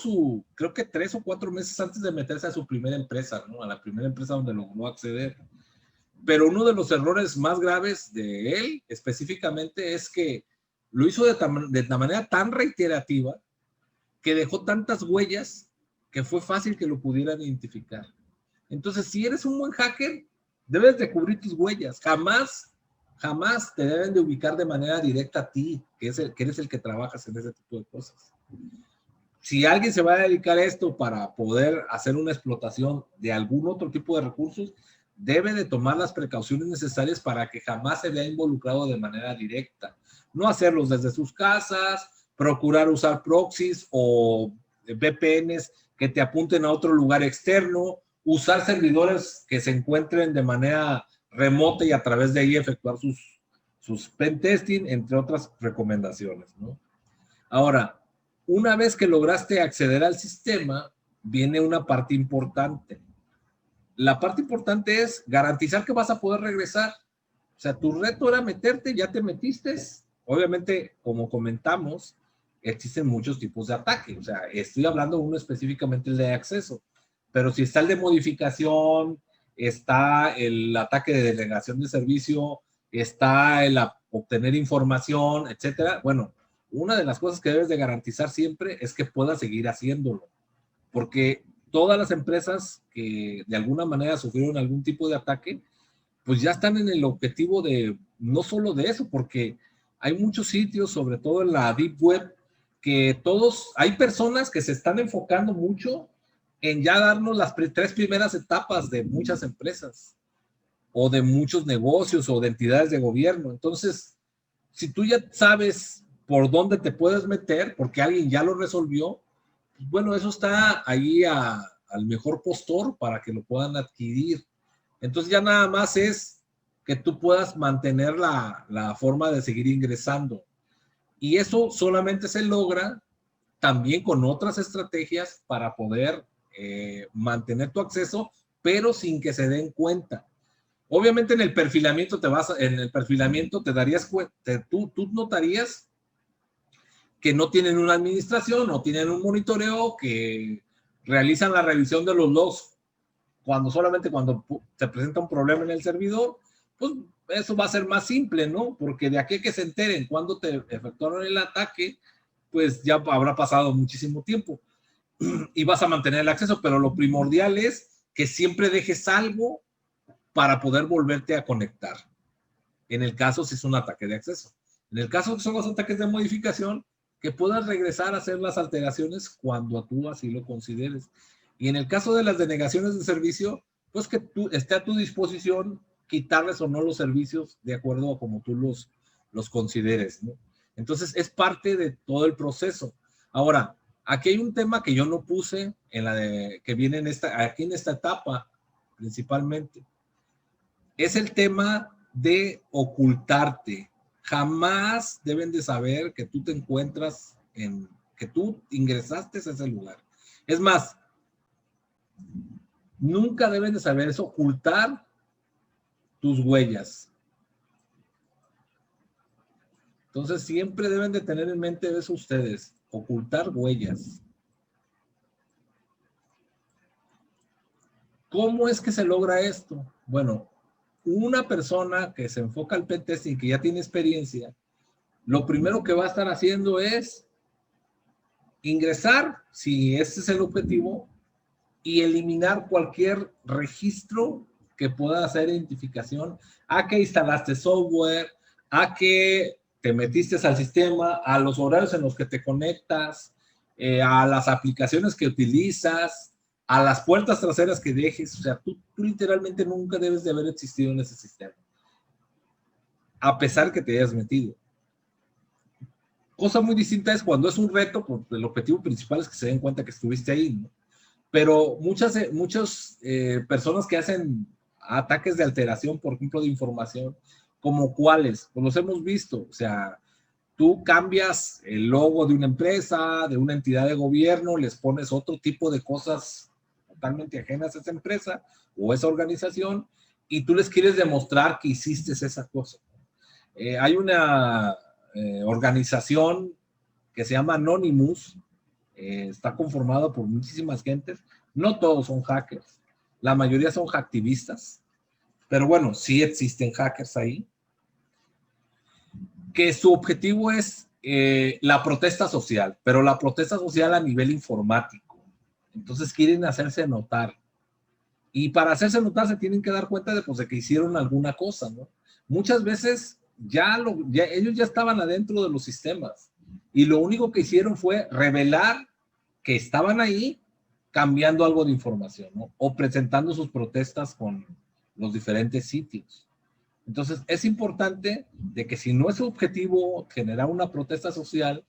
creo que 3 o 4 meses antes de meterse a su primera empresa, ¿no? A la primera empresa donde logró acceder. Pero uno de los errores más graves de él, específicamente, es que lo hizo de la manera tan reiterativa que dejó tantas huellas que fue fácil que lo pudieran identificar. Entonces, si eres un buen hacker, debes de cubrir tus huellas. Jamás te deben de ubicar de manera directa a ti, que eres el que trabajas en ese tipo de cosas. Si alguien se va a dedicar a esto para poder hacer una explotación de algún otro tipo de recursos, debe de tomar las precauciones necesarias para que jamás se vea involucrado de manera directa. No hacerlos desde sus casas, procurar usar proxies o VPNs que te apunten a otro lugar externo, usar servidores que se encuentren de manera remota y a través de ahí efectuar sus pen testing, entre otras recomendaciones, ¿no? Ahora, una vez que lograste acceder al sistema, viene una parte importante. La parte importante es garantizar que vas a poder regresar. O sea, tu reto era meterte, ya te metiste. Obviamente, como comentamos, existen muchos tipos de ataque. O sea, estoy hablando uno específicamente el de acceso. Pero si está el de modificación, está el ataque de denegación de servicio, está el obtener información, etcétera. Bueno, una de las cosas que debes de garantizar siempre es que puedas seguir haciéndolo. Porque todas las empresas que de alguna manera sufrieron algún tipo de ataque, pues ya están en el objetivo de, no solo de eso, porque hay muchos sitios, sobre todo en la Deep Web, que hay personas que se están enfocando mucho en ya darnos las 3 primeras etapas de muchas empresas, o de muchos negocios, o de entidades de gobierno. Entonces, si tú ya sabes por dónde te puedes meter, porque alguien ya lo resolvió, pues bueno, eso está ahí al mejor postor para que lo puedan adquirir. Entonces ya nada más es que tú puedas mantener la forma de seguir ingresando. Y eso solamente se logra también con otras estrategias para poder mantener tu acceso, pero sin que se den cuenta. Obviamente en el perfilamiento te darías cuenta, tú notarías que no tienen una administración, no tienen un monitoreo, que realizan la revisión de los logs solamente cuando se presenta un problema en el servidor. Pues eso va a ser más simple, ¿no? Porque de aquí a que se enteren cuando te efectuaron el ataque, pues ya habrá pasado muchísimo tiempo y vas a mantener el acceso, pero lo primordial es que siempre dejes algo para poder volverte a conectar. En el caso si es un ataque de acceso. En el caso que son los ataques de modificación, que puedas regresar a hacer las alteraciones cuando tú así lo consideres. Y en el caso de las denegaciones de servicio, pues que esté a tu disposición quitarles o no los servicios de acuerdo a como tú los consideres, ¿no? Entonces, es parte de todo el proceso. Ahora, aquí hay un tema que yo no puse que viene aquí en esta etapa, principalmente. Es el tema de ocultarte. Jamás deben de saber que tú te encuentras que tú ingresaste a ese lugar. Es más, nunca deben de saber eso, ocultar tus huellas. Entonces siempre deben de tener en mente eso ustedes, ocultar huellas. ¿Cómo es que se logra esto? Bueno, una persona que se enfoca al pen testing y que ya tiene experiencia, lo primero que va a estar haciendo es ingresar, si ese es el objetivo, y eliminar cualquier registro que pueda hacer identificación a que instalaste software, a que te metiste al sistema, a los horarios en los que te conectas, a las aplicaciones que utilizas, a las puertas traseras que dejes. O sea, tú literalmente nunca debes de haber existido en ese sistema, a pesar que te hayas metido. Cosa muy distinta es cuando es un reto, pues el objetivo principal es que se den cuenta que estuviste ahí, ¿no? Pero muchas personas que hacen ataques de alteración, por ejemplo, de información, como cuáles, pues los hemos visto. O sea, tú cambias el logo de una empresa, de una entidad de gobierno, les pones otro tipo de cosas totalmente ajenas a esa empresa o esa organización, y tú les quieres demostrar que hiciste esa cosa. Hay una organización que se llama Anonymous, está conformada por muchísimas gentes, no todos son hackers, la mayoría son hacktivistas, pero bueno, sí existen hackers ahí, que su objetivo es la protesta social, pero la protesta social a nivel informático. Entonces quieren hacerse notar. Y para hacerse notar se tienen que dar cuenta de, pues, de que hicieron alguna cosa, ¿no? Muchas veces ellos ya estaban adentro de los sistemas y lo único que hicieron fue revelar que estaban ahí cambiando algo de información, ¿no? O presentando sus protestas con los diferentes sitios. Entonces, es importante de que si no es su objetivo generar una protesta social,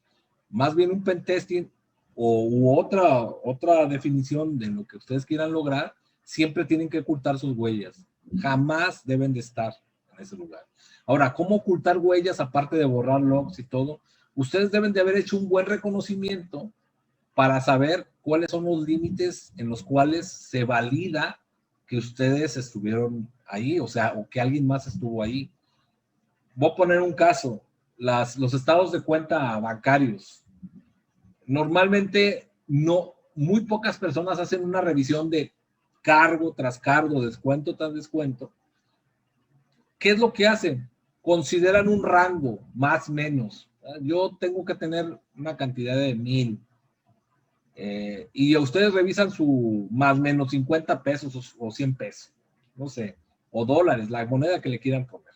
más bien un pentesting u otra definición de lo que ustedes quieran lograr, siempre tienen que ocultar sus huellas. Jamás deben de estar en ese lugar. Ahora, ¿cómo ocultar huellas aparte de borrar logs y todo? Ustedes deben de haber hecho un buen reconocimiento para saber cuáles son los límites en los cuales se valida que ustedes estuvieron ahí, o sea, o que alguien más estuvo ahí. Voy a poner un caso, los estados de cuenta bancarios. Normalmente muy pocas personas hacen una revisión de cargo tras cargo, descuento tras descuento. ¿Qué es lo que hacen? Consideran un rango, más o menos. Yo tengo que tener una cantidad de 1,000. Y ustedes revisan su más o menos 50 pesos o 100 pesos, no sé, o dólares, la moneda que le quieran poner.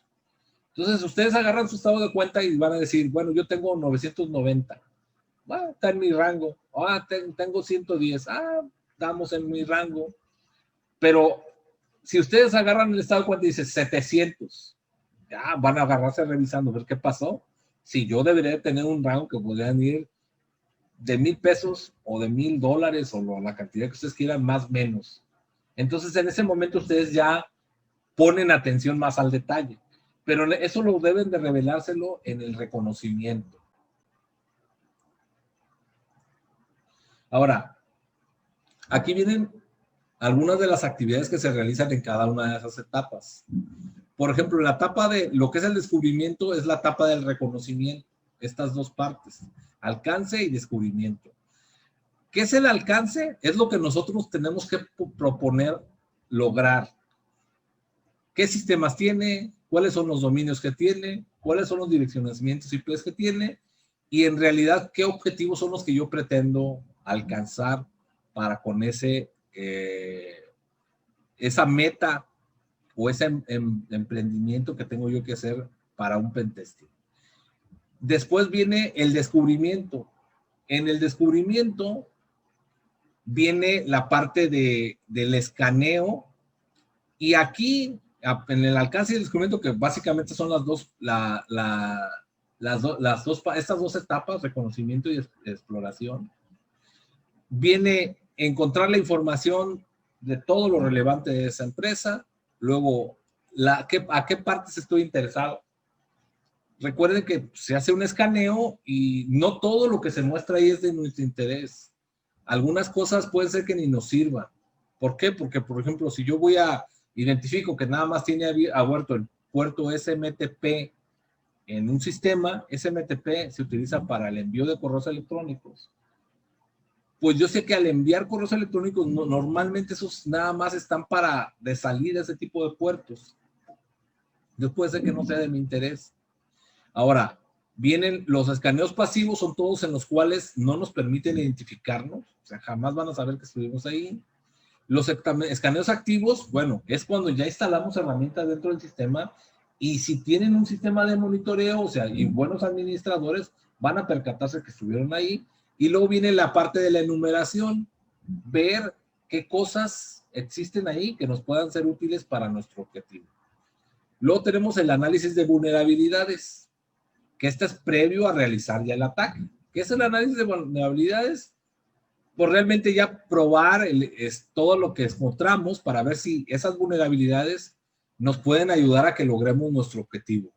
Entonces, ustedes agarran su estado de cuenta y van a decir, bueno, yo tengo 990. Está en mi rango. Tengo 110. Estamos en mi rango. Pero si ustedes agarran el estado de cuenta y dicen 700, ya van a agarrarse revisando, ver qué pasó. Si yo debería tener un rango que podrían ir de 1,000 pesos o de $1,000 o la cantidad que ustedes quieran, más o menos. Entonces, en ese momento ustedes ya ponen atención más al detalle. Pero eso lo deben de revelárselo en el reconocimiento. Ahora, aquí vienen algunas de las actividades que se realizan en cada una de esas etapas. Por ejemplo, la etapa de lo que es el descubrimiento es la etapa del reconocimiento. Estas dos partes, alcance y descubrimiento. ¿Qué es el alcance? Es lo que nosotros tenemos que proponer lograr. ¿Qué sistemas tiene? ¿Cuáles son los dominios que tiene? ¿Cuáles son los direccionamientos IPs que tiene? Y en realidad, ¿qué objetivos son los que yo pretendo alcanzar para con esa meta o ese emprendimiento que tengo yo que hacer para un pentesting? Después viene el descubrimiento. En el descubrimiento viene la parte del escaneo, y aquí en el alcance y el descubrimiento, que básicamente son estas dos etapas, reconocimiento y exploración, viene encontrar la información de todo lo relevante de esa empresa, luego a qué partes estoy interesado. Recuerden que se hace un escaneo y no todo lo que se muestra ahí es de nuestro interés. Algunas cosas pueden ser que ni nos sirvan. ¿Por qué? Porque, por ejemplo, si yo identifico que nada más tiene abierto el puerto SMTP en un sistema, SMTP se utiliza para el envío de correos electrónicos. Pues yo sé que al enviar correos electrónicos, normalmente esos nada más están de salida ese tipo de puertos. Entonces puede ser que no sea de mi interés. Ahora, vienen los escaneos pasivos, son todos en los cuales no nos permiten identificarnos, o sea, jamás van a saber que estuvimos ahí. Los escaneos activos, bueno, es cuando ya instalamos herramientas dentro del sistema, y si tienen un sistema de monitoreo, o sea, y buenos administradores, van a percatarse que estuvieron ahí. Y luego viene la parte de la enumeración, ver qué cosas existen ahí que nos puedan ser útiles para nuestro objetivo. Luego tenemos el análisis de vulnerabilidades, que este es previo a realizar ya el ataque. ¿Qué es el análisis de vulnerabilidades? Pues realmente ya probar todo lo que encontramos para ver si esas vulnerabilidades nos pueden ayudar a que logremos nuestro objetivo.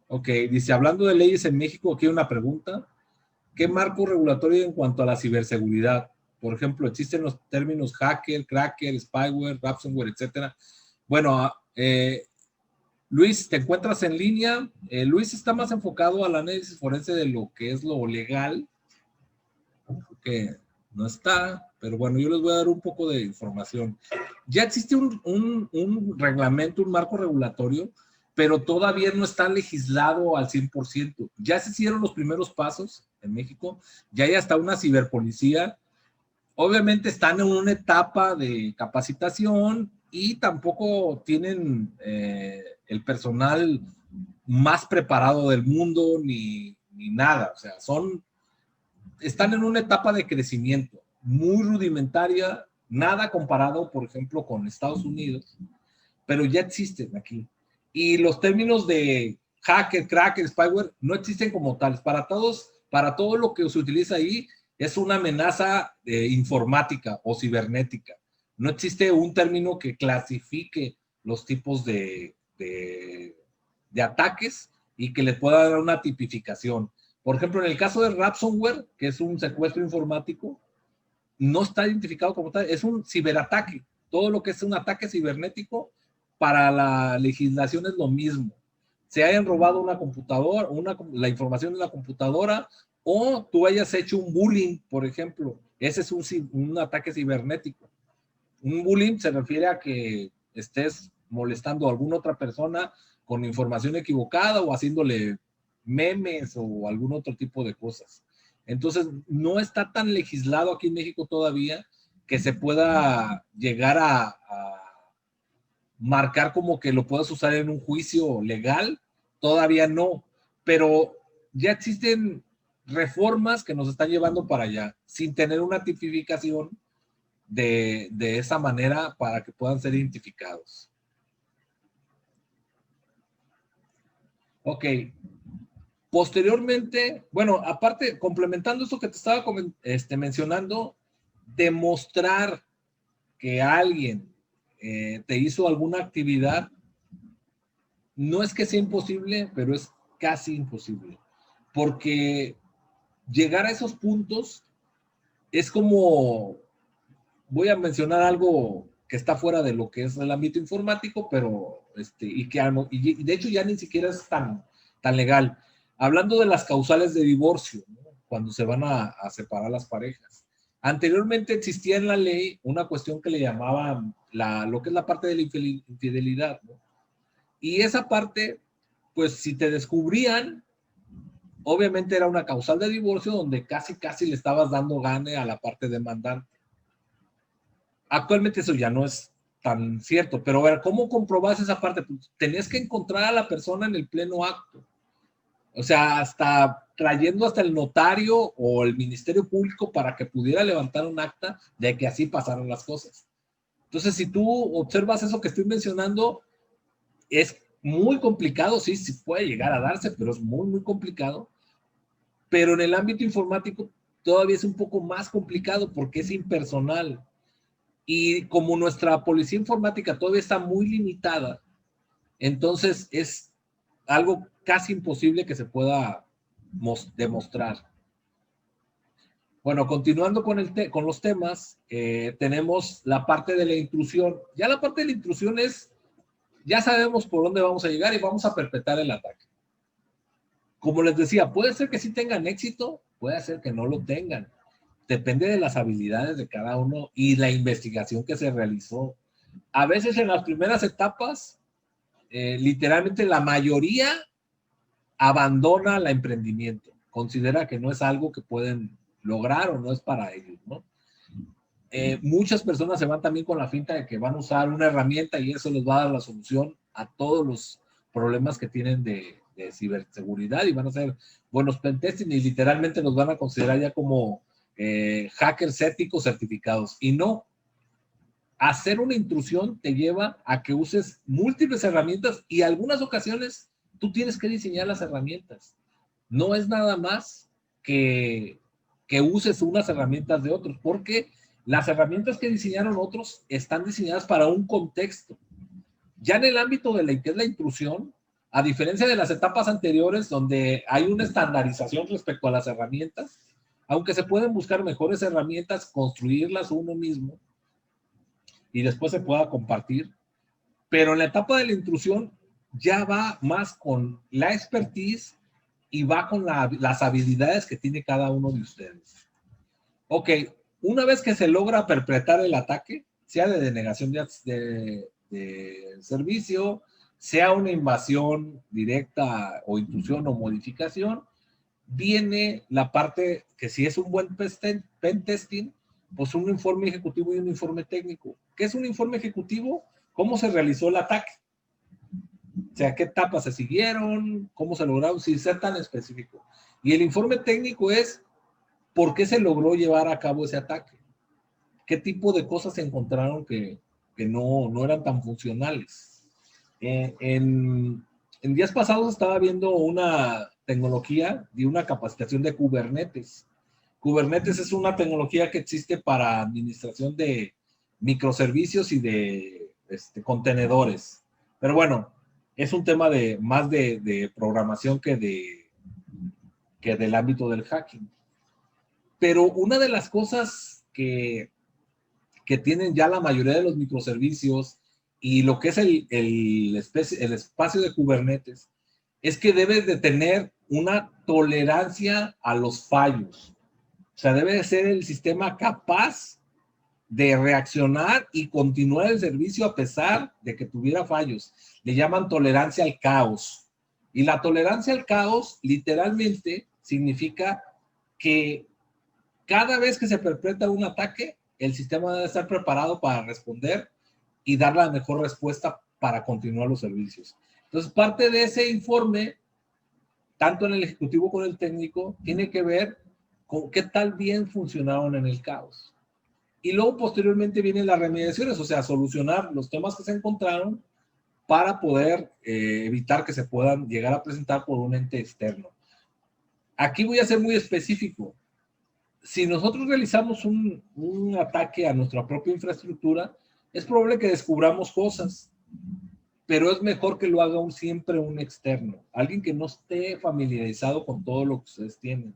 Ok, dice, hablando de leyes en México, aquí hay una pregunta. ¿Qué marco regulatorio en cuanto a la ciberseguridad? Por ejemplo, existen los términos hacker, cracker, spyware, ransomware, etcétera. Bueno, Luis, ¿te encuentras en línea? Luis está más enfocado al análisis forense de lo que es lo legal, que no está, pero bueno, yo les voy a dar un poco de información. Ya existe un reglamento, un marco regulatorio, pero todavía no está legislado al 100%. Ya se hicieron los primeros pasos en México, ya hay hasta una ciberpolicía. Obviamente están en una etapa de capacitación y tampoco tienen el personal más preparado del mundo ni nada. O sea, están en una etapa de crecimiento muy rudimentaria, nada comparado, por ejemplo, con Estados Unidos, pero ya existen aquí. Y los términos de hacker, cracker, spyware no existen como tales. Para todo lo que se utiliza ahí es una amenaza informática o cibernética. No existe un término que clasifique los tipos de ataques y que le pueda dar una tipificación. Por ejemplo, en el caso de ransomware, que es un secuestro informático, no está identificado como tal, es un ciberataque. Todo lo que es un ataque cibernético, para la legislación es lo mismo. Se hayan robado una computadora, la información de la computadora, o tú hayas hecho un bullying, por ejemplo. Ese es un ataque cibernético. Un bullying se refiere a que estés molestando a alguna otra persona con información equivocada o haciéndole memes o algún otro tipo de cosas. Entonces, no está tan legislado aquí en México todavía que se pueda llegar a marcar como que lo puedas usar en un juicio legal. Todavía no, pero ya existen reformas que nos están llevando para allá, sin tener una tipificación de esa manera para que puedan ser identificados. Ok. Posteriormente, bueno, aparte, complementando esto que te estaba mencionando, demostrar que alguien te hizo alguna actividad, no es que sea imposible, pero es casi imposible. Porque llegar a esos puntos es como, voy a mencionar algo que está fuera de lo que es el ámbito informático, pero y de hecho ya ni siquiera es tan legal. Hablando de las causales de divorcio, ¿no? Cuando se van a separar las parejas. Anteriormente existía en la ley una cuestión que le llamaban lo que es la parte de la infidelidad, ¿no? Y esa parte, pues si te descubrían, obviamente era una causal de divorcio donde casi le estabas dando gane a la parte demandante. Actualmente eso ya no es tan cierto, pero a ver, ¿cómo comprobas esa parte? Pues tenías que encontrar a la persona en el pleno acto. O sea, trayendo hasta el notario o el Ministerio Público para que pudiera levantar un acta de que así pasaron las cosas. Entonces, si tú observas eso que estoy mencionando, es muy complicado, sí puede llegar a darse, pero es muy complicado. Pero en el ámbito informático todavía es un poco más complicado porque es impersonal. Y como nuestra policía informática todavía está muy limitada, entonces es algo casi imposible que se pueda demostrar. Bueno, continuando con los temas, tenemos la parte de la intrusión. Ya la parte de la intrusión ya sabemos por dónde vamos a llegar y vamos a perpetrar el ataque. Como les decía, puede ser que sí tengan éxito, puede ser que no lo tengan. Depende de las habilidades de cada uno y la investigación que se realizó. A veces en las primeras etapas, literalmente la mayoría abandona el emprendimiento, considera que no es algo que pueden lograr o no es para ellos, ¿no? Muchas personas se van también con la finta de que van a usar una herramienta y eso les va a dar la solución a todos los problemas que tienen de ciberseguridad y van a ser buenos pentesting y literalmente los van a considerar ya como hackers éticos certificados. Y no, hacer una intrusión te lleva a que uses múltiples herramientas y algunas ocasiones tú tienes que diseñar las herramientas. No es nada más que uses unas herramientas de otros, porque las herramientas que diseñaron otros están diseñadas para un contexto. Ya en el ámbito de que es la intrusión, a diferencia de las etapas anteriores donde hay una estandarización respecto a las herramientas, Aunque se pueden buscar mejores herramientas, construirlas uno mismo y después se pueda compartir. Pero en la etapa de la intrusión ya va más con la expertise y va con las habilidades que tiene cada uno de ustedes. Ok, una vez que se logra perpetrar el ataque, sea de denegación de servicio, sea una invasión directa o intrusión o modificación, viene la parte que si es un buen pen testing, pues un informe ejecutivo y un informe técnico. ¿Qué es un informe ejecutivo? ¿Cómo se realizó el ataque? O sea, ¿qué etapas se siguieron? ¿Cómo se lograron? Sin ser tan específico. Y el informe técnico es por qué se logró llevar a cabo ese ataque. ¿Qué tipo de cosas se encontraron que no eran tan funcionales? En días pasados estaba viendo una tecnología y una capacitación de Kubernetes. Kubernetes es una tecnología que existe para administración de microservicios y de contenedores. Pero bueno, es un tema más de programación que del ámbito del hacking. Pero una de las cosas que tienen ya la mayoría de los microservicios y lo que es el espacio de Kubernetes es que debe de tener una tolerancia a los fallos. O sea, debe de ser el sistema capaz de reaccionar y continuar el servicio a pesar de que tuviera fallos. Le llaman tolerancia al caos. Y la tolerancia al caos literalmente significa que cada vez que se perpetra un ataque, el sistema debe estar preparado para responder y dar la mejor respuesta para continuar los servicios. Entonces, parte de ese informe, tanto en el ejecutivo como en el técnico, tiene que ver con qué tal bien funcionaron en el caos. Y luego, posteriormente, vienen las remediaciones, o sea, solucionar los temas que se encontraron para poder evitar que se puedan llegar a presentar por un ente externo. Aquí voy a ser muy específico. Si nosotros realizamos un ataque a nuestra propia infraestructura, es probable que descubramos cosas, pero es mejor que lo haga siempre un externo, alguien que no esté familiarizado con todo lo que ustedes tienen.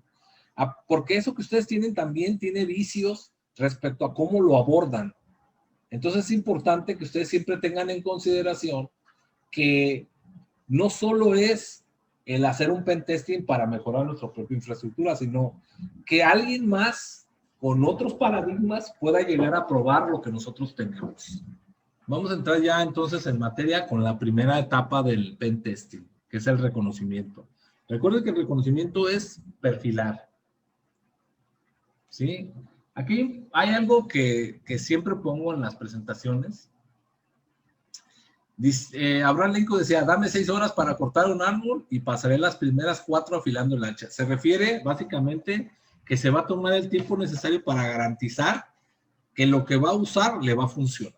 Porque eso que ustedes tienen también tiene vicios respecto a cómo lo abordan. Entonces es importante que ustedes siempre tengan en consideración que no solo es el hacer un pentesting para mejorar nuestra propia infraestructura, sino que alguien más con otros paradigmas pueda llegar a probar lo que nosotros tenemos. Vamos a entrar ya entonces en materia con la primera etapa del pentesting, que es el reconocimiento. Recuerden que el reconocimiento es perfilar. ¿Sí? Aquí hay algo que siempre pongo en las presentaciones. Abraham Lincoln decía, dame 6 horas para cortar un árbol y pasaré las primeras 4 afilando el hacha. Se refiere básicamente que se va a tomar el tiempo necesario para garantizar que lo que va a usar le va a funcionar.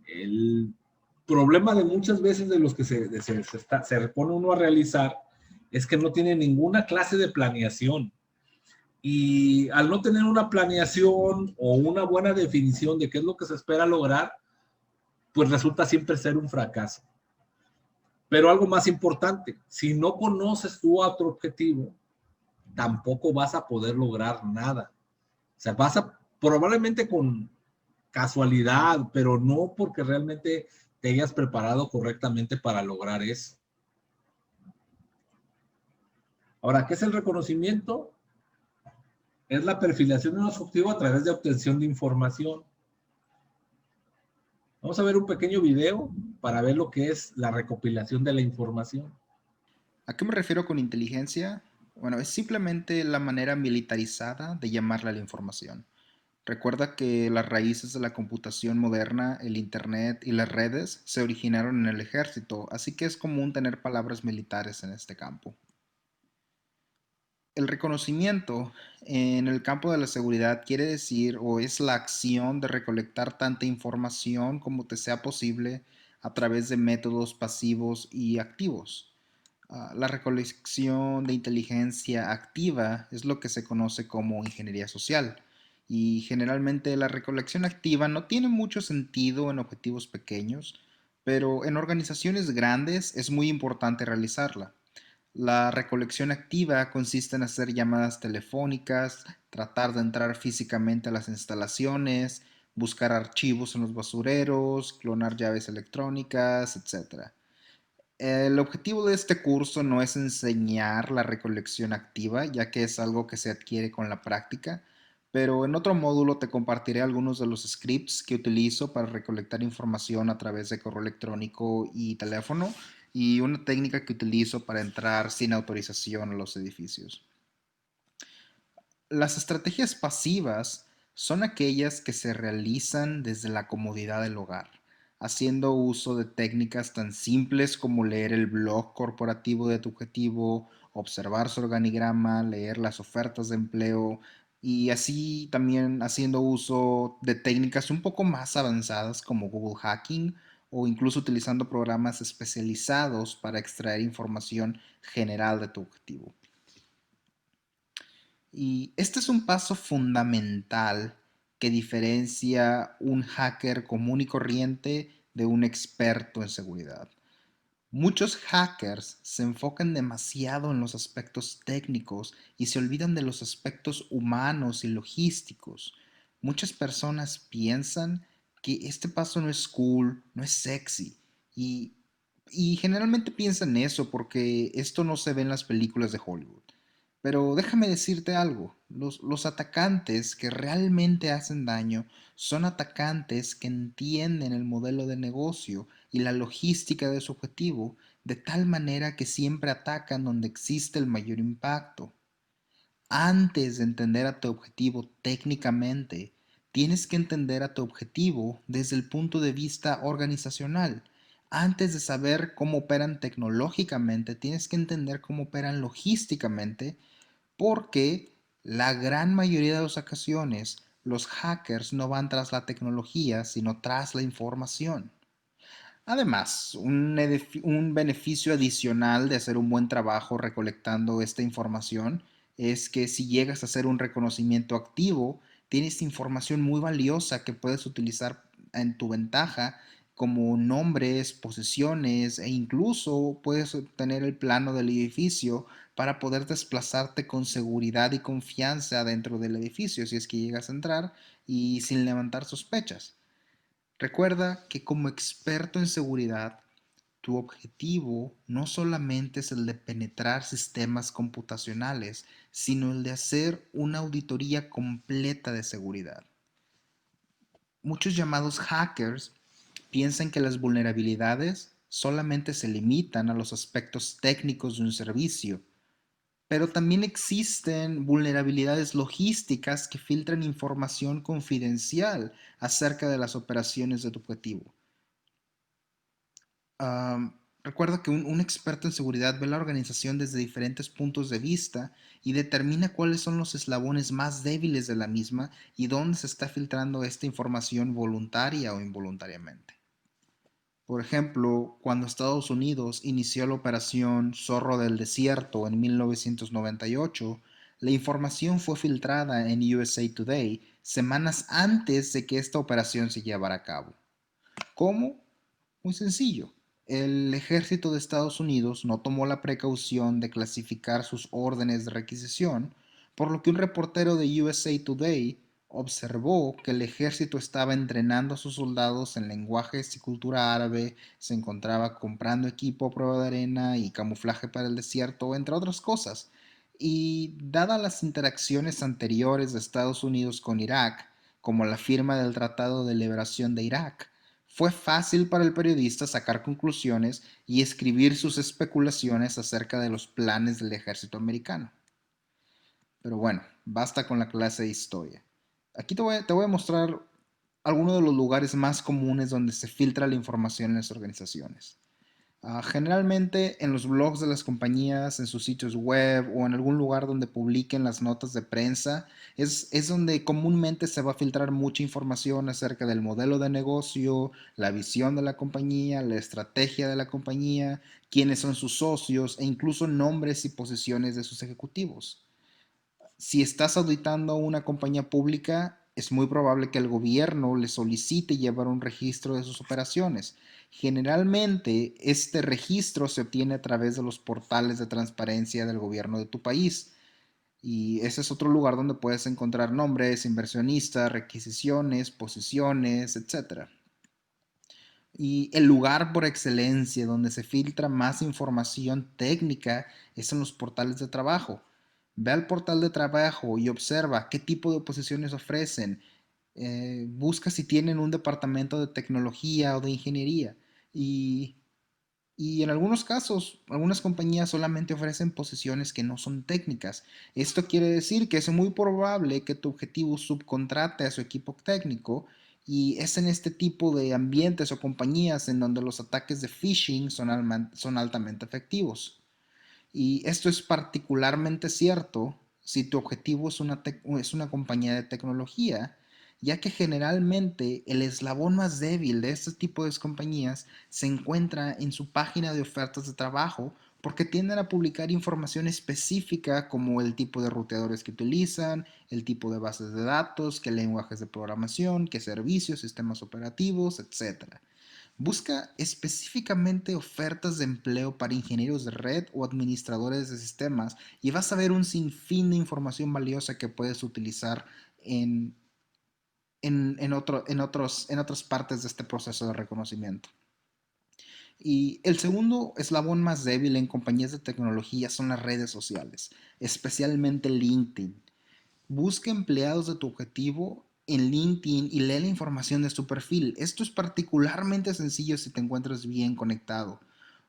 El problema de muchas veces de los que se pone uno a realizar es que no tiene ninguna clase de planeación. Y al no tener una planeación o una buena definición de qué es lo que se espera lograr, pues resulta siempre ser un fracaso. Pero algo más importante, si no conoces tu otro objetivo, tampoco vas a poder lograr nada. O sea, probablemente con casualidad, pero no porque realmente te hayas preparado correctamente para lograr eso. Ahora, ¿qué es el reconocimiento? Es la perfilación de un objetivo a través de obtención de información. Vamos a ver un pequeño video para ver lo que es la recopilación de la información. ¿A qué me refiero con inteligencia? Bueno, es simplemente la manera militarizada de llamarle a la información. Recuerda que las raíces de la computación moderna, el Internet y las redes se originaron en el ejército, así que es común tener palabras militares en este campo. El reconocimiento en el campo de la seguridad quiere decir o es la acción de recolectar tanta información como te sea posible a través de métodos pasivos y activos. La recolección de inteligencia activa es lo que se conoce como ingeniería social. Y generalmente la recolección activa no tiene mucho sentido en objetivos pequeños, pero en organizaciones grandes es muy importante realizarla. La recolección activa consiste en hacer llamadas telefónicas, tratar de entrar físicamente a las instalaciones, buscar archivos en los basureros, clonar llaves electrónicas, etc. El objetivo de este curso no es enseñar la recolección activa, ya que es algo que se adquiere con la práctica, pero en otro módulo te compartiré algunos de los scripts que utilizo para recolectar información a través de correo electrónico y teléfono y una técnica que utilizo para entrar sin autorización a los edificios. Las estrategias pasivas son aquellas que se realizan desde la comodidad del hogar, haciendo uso de técnicas tan simples como leer el blog corporativo de tu objetivo, observar su organigrama, leer las ofertas de empleo y así también haciendo uso de técnicas un poco más avanzadas como Google Hacking o incluso utilizando programas especializados para extraer información general de tu objetivo. Y este es un paso fundamental que diferencia un hacker común y corriente de un experto en seguridad. Muchos hackers se enfocan demasiado en los aspectos técnicos y se olvidan de los aspectos humanos y logísticos. Muchas personas piensan que este paso no es cool, no es sexy y, y generalmente piensan eso porque esto no se ve en las películas de Hollywood. Pero déjame decirte algo, los atacantes que realmente hacen daño son atacantes que entienden el modelo de negocio y la logística de su objetivo, de tal manera que siempre atacan donde existe el mayor impacto. Antes de entender a tu objetivo técnicamente, tienes que entender a tu objetivo desde el punto de vista organizacional. Antes de saber cómo operan tecnológicamente, tienes que entender cómo operan logísticamente porque la gran mayoría de las ocasiones los hackers no van tras la tecnología, sino tras la información. Además, un beneficio adicional de hacer un buen trabajo recolectando esta información es que si llegas a hacer un reconocimiento activo, tienes información muy valiosa que puedes utilizar en tu ventaja, como nombres, posiciones e incluso puedes obtener el plano del edificio para poder desplazarte con seguridad y confianza dentro del edificio si es que llegas a entrar y sin levantar sospechas. Recuerda que como experto en seguridad, tu objetivo no solamente es el de penetrar sistemas computacionales, sino el de hacer una auditoría completa de seguridad. Muchos llamados hackers piensan que las vulnerabilidades solamente se limitan a los aspectos técnicos de un servicio, pero también existen vulnerabilidades logísticas que filtran información confidencial acerca de las operaciones de tu objetivo. Recuerda que un experto en seguridad ve la organización desde diferentes puntos de vista y determina cuáles son los eslabones más débiles de la misma y dónde se está filtrando esta información voluntaria o involuntariamente. Por ejemplo, cuando Estados Unidos inició la operación Zorro del Desierto en 1998, la información fue filtrada en USA Today semanas antes de que esta operación se llevara a cabo. ¿Cómo? Muy sencillo. El ejército de Estados Unidos no tomó la precaución de clasificar sus órdenes de requisición, por lo que un reportero de USA Today observó que el ejército estaba entrenando a sus soldados en lenguajes y cultura árabe, se encontraba comprando equipo a prueba de arena y camuflaje para el desierto, entre otras cosas. Y dadas las interacciones anteriores de Estados Unidos con Irak, como la firma del Tratado de Liberación de Irak, fue fácil para el periodista sacar conclusiones y escribir sus especulaciones acerca de los planes del ejército americano. Pero bueno, basta con la clase de historia. Aquí te voy a mostrar algunos de los lugares más comunes donde se filtra la información en las organizaciones. Generalmente en los blogs de las compañías, en sus sitios web o en algún lugar donde publiquen las notas de prensa, es donde comúnmente se va a filtrar mucha información acerca del modelo de negocio, la visión de la compañía, la estrategia de la compañía, quiénes son sus socios e incluso nombres y posiciones de sus ejecutivos. Si estás auditando una compañía pública, es muy probable que el gobierno le solicite llevar un registro de sus operaciones. Generalmente, este registro se obtiene a través de los portales de transparencia del gobierno de tu país. Y ese es otro lugar donde puedes encontrar nombres, inversionistas, requisiciones, posiciones, etcétera. Y el lugar por excelencia donde se filtra más información técnica es en los portales de trabajo. Ve al portal de trabajo y observa qué tipo de posiciones ofrecen. Busca si tienen un departamento de tecnología o de ingeniería. Y, y en algunos casos, algunas compañías solamente ofrecen posiciones que no son técnicas. Esto quiere decir que es muy probable que tu objetivo subcontrate a su equipo técnico, y es en este tipo de ambientes o compañías en donde los ataques de phishing son altamente efectivos. Y esto es particularmente cierto si tu objetivo es una compañía de tecnología, ya que generalmente el eslabón más débil de este tipo de compañías se encuentra en su página de ofertas de trabajo, porque tienden a publicar información específica como el tipo de ruteadores que utilizan, el tipo de bases de datos, qué lenguajes de programación, qué servicios, sistemas operativos, etcétera. Busca específicamente ofertas de empleo para ingenieros de red o administradores de sistemas, y vas a ver un sinfín de información valiosa que puedes utilizar en, en otras partes de este proceso de reconocimiento. Y el segundo eslabón más débil en compañías de tecnología son las redes sociales, especialmente LinkedIn. Busca empleados de tu objetivo en LinkedIn y lee la información de su perfil. Esto es particularmente sencillo si te encuentras bien conectado.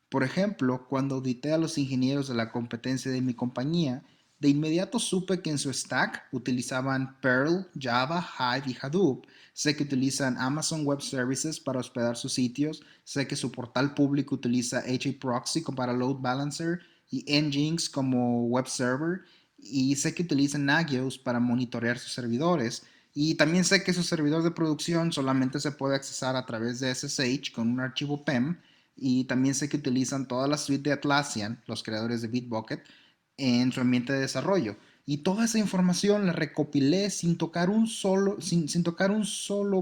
Por ejemplo, cuando audité a los ingenieros de la competencia de mi compañía, de inmediato supe que en su stack utilizaban Perl, Java, Hive y Hadoop. Sé que utilizan Amazon Web Services para hospedar sus sitios. Sé que su portal público utiliza HAProxy para Load Balancer y Nginx como web server. Y sé que utilizan Nagios para monitorear sus servidores. Y también sé que su servidor de producción solamente se puede accesar a través de SSH con un archivo PEM. Y también sé que utilizan toda la suite de Atlassian, los creadores de Bitbucket, en su ambiente de desarrollo. Y toda esa información la recopilé sin tocar un solo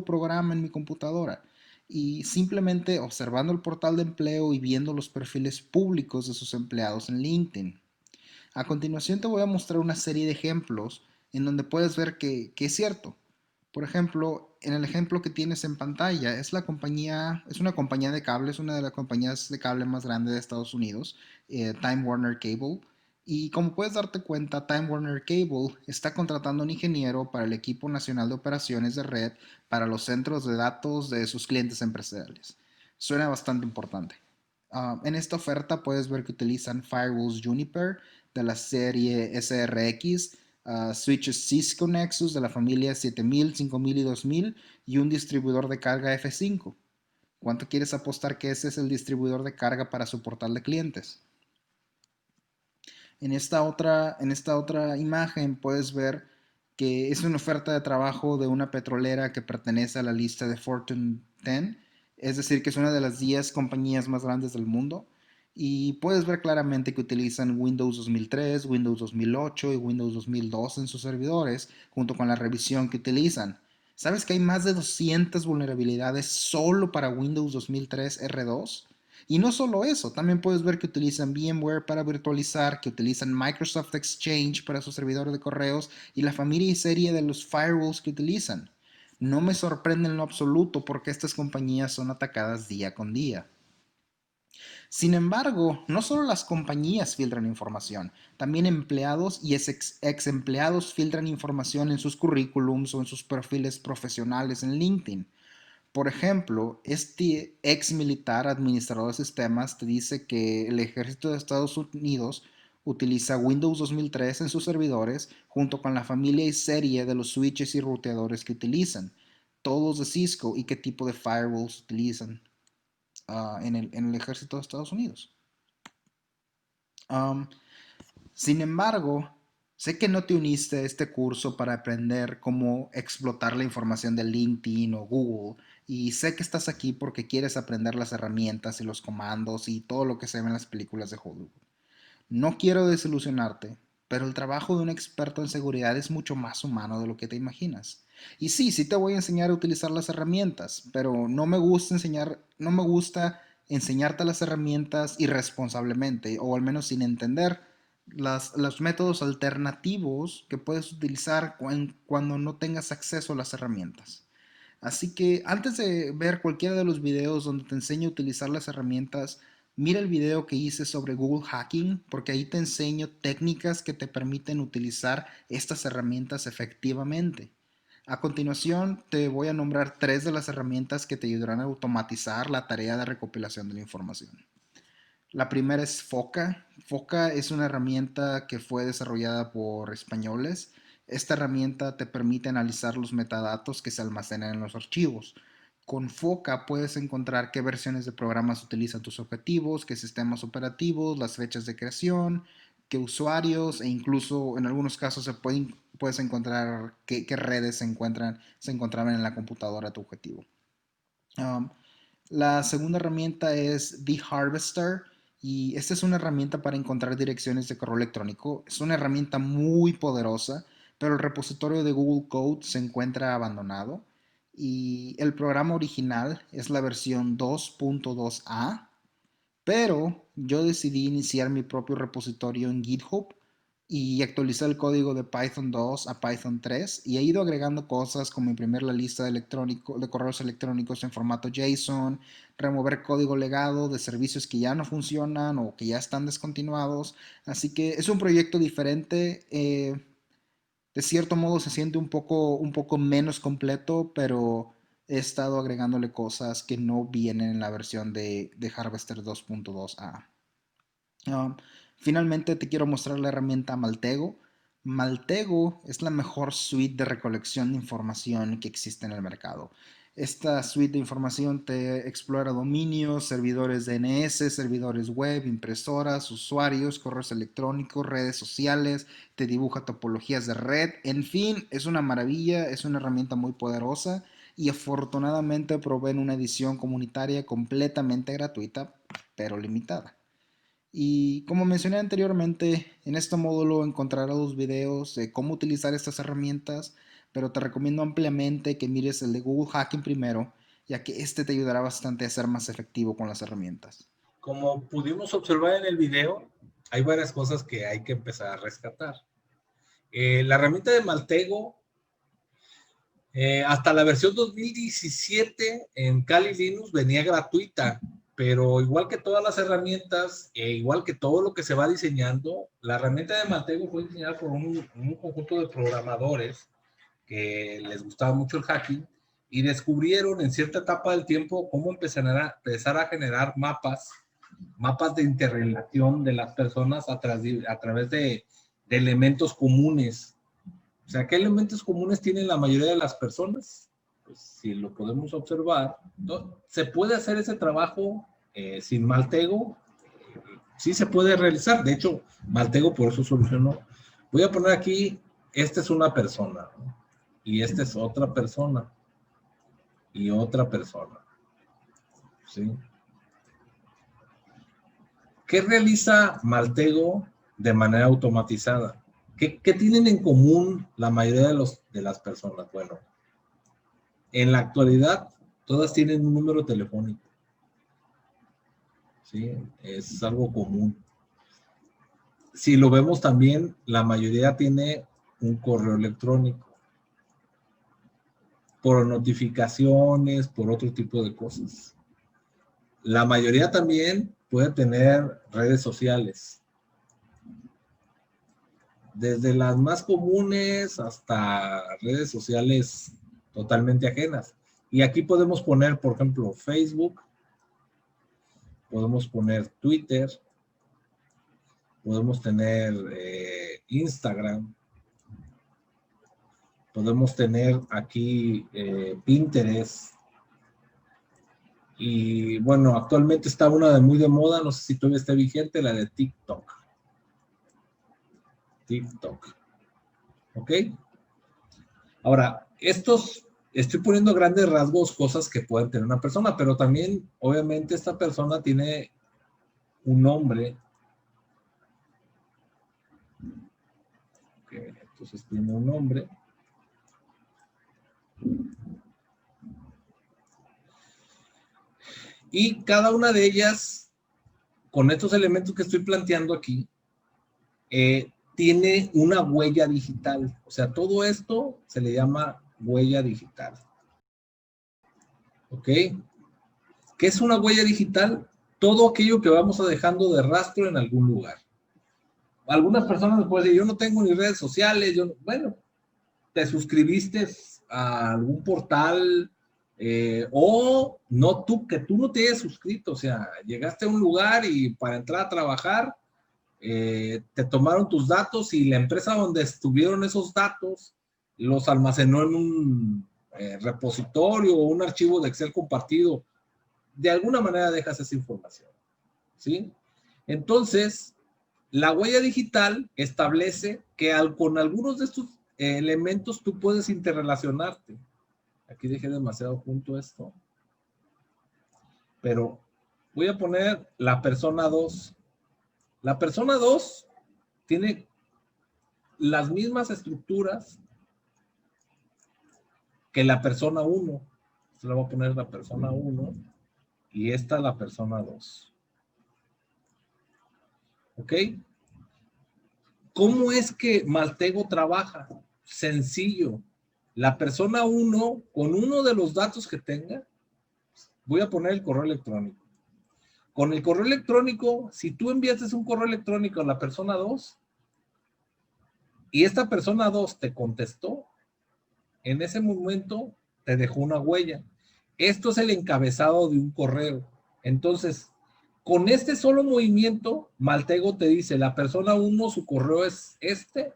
programa en mi computadora. Y simplemente observando el portal de empleo y viendo los perfiles públicos de sus empleados en LinkedIn. A continuación te voy a mostrar una serie de ejemplos en donde puedes ver que es cierto. Por ejemplo, en el ejemplo que tienes en pantalla, es una compañía de cable, es una de las compañías de cable más grandes de Estados Unidos, Time Warner Cable. Y como puedes darte cuenta, Time Warner Cable está contratando un ingeniero para el equipo nacional de operaciones de red para los centros de datos de sus clientes empresariales. Suena bastante importante. En esta oferta puedes ver que utilizan firewalls Juniper de la serie SRX, switches Cisco Nexus de la familia 7000, 5000 y 2000, y un distribuidor de carga F5. ¿Cuánto quieres apostar que ese es el distribuidor de carga para su portal de clientes? En esta otra imagen puedes ver que es una oferta de trabajo de una petrolera que pertenece a la lista de Fortune 10, es decir, que es una de las 10 compañías más grandes del mundo. Y puedes ver claramente que utilizan Windows 2003, Windows 2008 y Windows 2002 en sus servidores, junto con la revisión que utilizan. ¿Sabes que hay más de 200 vulnerabilidades solo para Windows 2003 R2? Y no solo eso, también puedes ver que utilizan VMware para virtualizar, que utilizan Microsoft Exchange para su servidor de correos y la familia y serie de los firewalls que utilizan. No me sorprende en lo absoluto porque estas compañías son atacadas día con día. Sin embargo, no solo las compañías filtran información, también empleados y ex empleados filtran información en sus currículums o en sus perfiles profesionales en LinkedIn. Por ejemplo, este ex militar administrador de sistemas te dice que el ejército de Estados Unidos utiliza Windows 2003 en sus servidores junto con la familia y serie de los switches y ruteadores que utilizan, todos de Cisco, y qué tipo de firewalls utilizan en el ejército de Estados Unidos. Um, Sin embargo, sé que no te uniste a este curso para aprender cómo explotar la información de LinkedIn o Google, y sé que estás aquí porque quieres aprender las herramientas y los comandos y todo lo que se ve en las películas de Hollywood. No quiero desilusionarte, pero el trabajo de un experto en seguridad es mucho más humano de lo que te imaginas. Y sí, sí te voy a enseñar a utilizar las herramientas, pero no me gusta enseñarte las herramientas irresponsablemente, o al menos sin entender los métodos alternativos que puedes utilizar cuando no tengas acceso a las herramientas. Así que antes de ver cualquiera de los videos donde te enseño a utilizar las herramientas, mira el video que hice sobre Google Hacking, porque ahí te enseño técnicas que te permiten utilizar estas herramientas efectivamente. A continuación, te voy a nombrar tres de las herramientas que te ayudarán a automatizar la tarea de recopilación de la información. La primera es Foca. Foca es una herramienta que fue desarrollada por españoles. Esta herramienta te permite analizar los metadatos que se almacenan en los archivos. Con Foca puedes encontrar qué versiones de programas utilizan tus objetivos, qué sistemas operativos, las fechas de creación, qué usuarios e incluso en algunos casos puedes encontrar qué redes se encontraban en la computadora de tu objetivo. Um, la segunda herramienta es The Harvester y esta es una herramienta para encontrar direcciones de correo electrónico. Es una herramienta muy poderosa, pero el repositorio de Google Code se encuentra abandonado y el programa original es la versión 2.2a, pero yo decidí iniciar mi propio repositorio en GitHub y actualicé el código de Python 2 a Python 3 y he ido agregando cosas como imprimir la lista de correos electrónicos en formato JSON, remover código legado de servicios que ya no funcionan o que ya están descontinuados. Así que es un proyecto diferente. De cierto modo se siente un poco menos completo, pero he estado agregándole cosas que no vienen en la versión de Harvester 2.2a. Um, Finalmente te quiero mostrar la herramienta Maltego. Maltego es la mejor suite de recolección de información que existe en el mercado. Esta suite de información te explora dominios, servidores DNS, servidores web, impresoras, usuarios, correos electrónicos, redes sociales, te dibuja topologías de red, en fin, es una maravilla, es una herramienta muy poderosa y afortunadamente provee una edición comunitaria completamente gratuita, pero limitada. Y como mencioné anteriormente, en este módulo encontrarás los videos de cómo utilizar estas herramientas, pero te recomiendo ampliamente que mires el de Google Hacking primero, ya que este te ayudará bastante a ser más efectivo con las herramientas. Como pudimos observar en el video, hay varias cosas que hay que empezar a rescatar. La herramienta de Maltego, hasta la versión 2017 en Kali Linux venía gratuita, pero igual que todas las herramientas, igual que todo lo que se va diseñando, la herramienta de Maltego fue diseñada por un conjunto de programadores que les gustaba mucho el hacking y descubrieron en cierta etapa del tiempo cómo empezar a generar mapas de interrelación de las personas a través de elementos comunes. O sea, ¿qué elementos comunes tienen la mayoría de las personas? Pues si lo podemos observar, ¿no? Se puede hacer ese trabajo sin Maltego, sí se puede realizar. De hecho, Maltego por eso solucionó. Voy a poner aquí, esta es una persona, ¿no? Y esta es otra persona, y otra persona, ¿sí? ¿Qué realiza Maltego de manera automatizada? ¿Qué tienen en común la mayoría de las personas? Bueno, en la actualidad, todas tienen un número telefónico, ¿sí? Es algo común. Si lo vemos también, la mayoría tiene un correo electrónico, por notificaciones, por otro tipo de cosas. La mayoría también puede tener redes sociales, desde las más comunes hasta redes sociales totalmente ajenas. Y aquí podemos poner, por ejemplo, Facebook, podemos poner Twitter, podemos tener Instagram, podemos tener aquí Pinterest. Y bueno, actualmente está una de muy de moda, no sé si todavía está vigente, la de TikTok. TikTok. ¿Ok? Ahora, estoy poniendo grandes rasgos, cosas que pueden tener una persona, pero también, obviamente, esta persona tiene un nombre. Okay, entonces tiene un nombre. Y cada una de ellas, con estos elementos que estoy planteando aquí, tiene una huella digital. O sea, todo esto se le llama huella digital. ¿Ok? ¿Qué es una huella digital? Todo aquello que vamos dejando de rastro en algún lugar. Algunas personas me pueden decir, yo no tengo ni redes sociales, bueno, te suscribiste a algún portal o no que tú no te hayas suscrito, o sea, llegaste a un lugar y para entrar a trabajar te tomaron tus datos y la empresa donde estuvieron esos datos los almacenó en un repositorio o un archivo de Excel compartido. De alguna manera dejas esa información, ¿sí? Entonces, la huella digital establece que con algunos de estos elementos tú puedes interrelacionarte. Aquí dejé demasiado junto esto. Pero voy a poner la persona 2. La persona 2 tiene las mismas estructuras que la persona 1. Se la voy a poner la persona 1 y esta la persona 2. ¿Ok? ¿Cómo es que Maltego trabaja? Sencillo. La persona 1, con uno de los datos que tenga, voy a poner el correo electrónico. Con el correo electrónico, si tú enviaste un correo electrónico a la persona 2 y esta persona 2 te contestó, en ese momento te dejó una huella. Esto es el encabezado de un correo. Entonces, con este solo movimiento, Maltego te dice, la persona 1, su correo es este,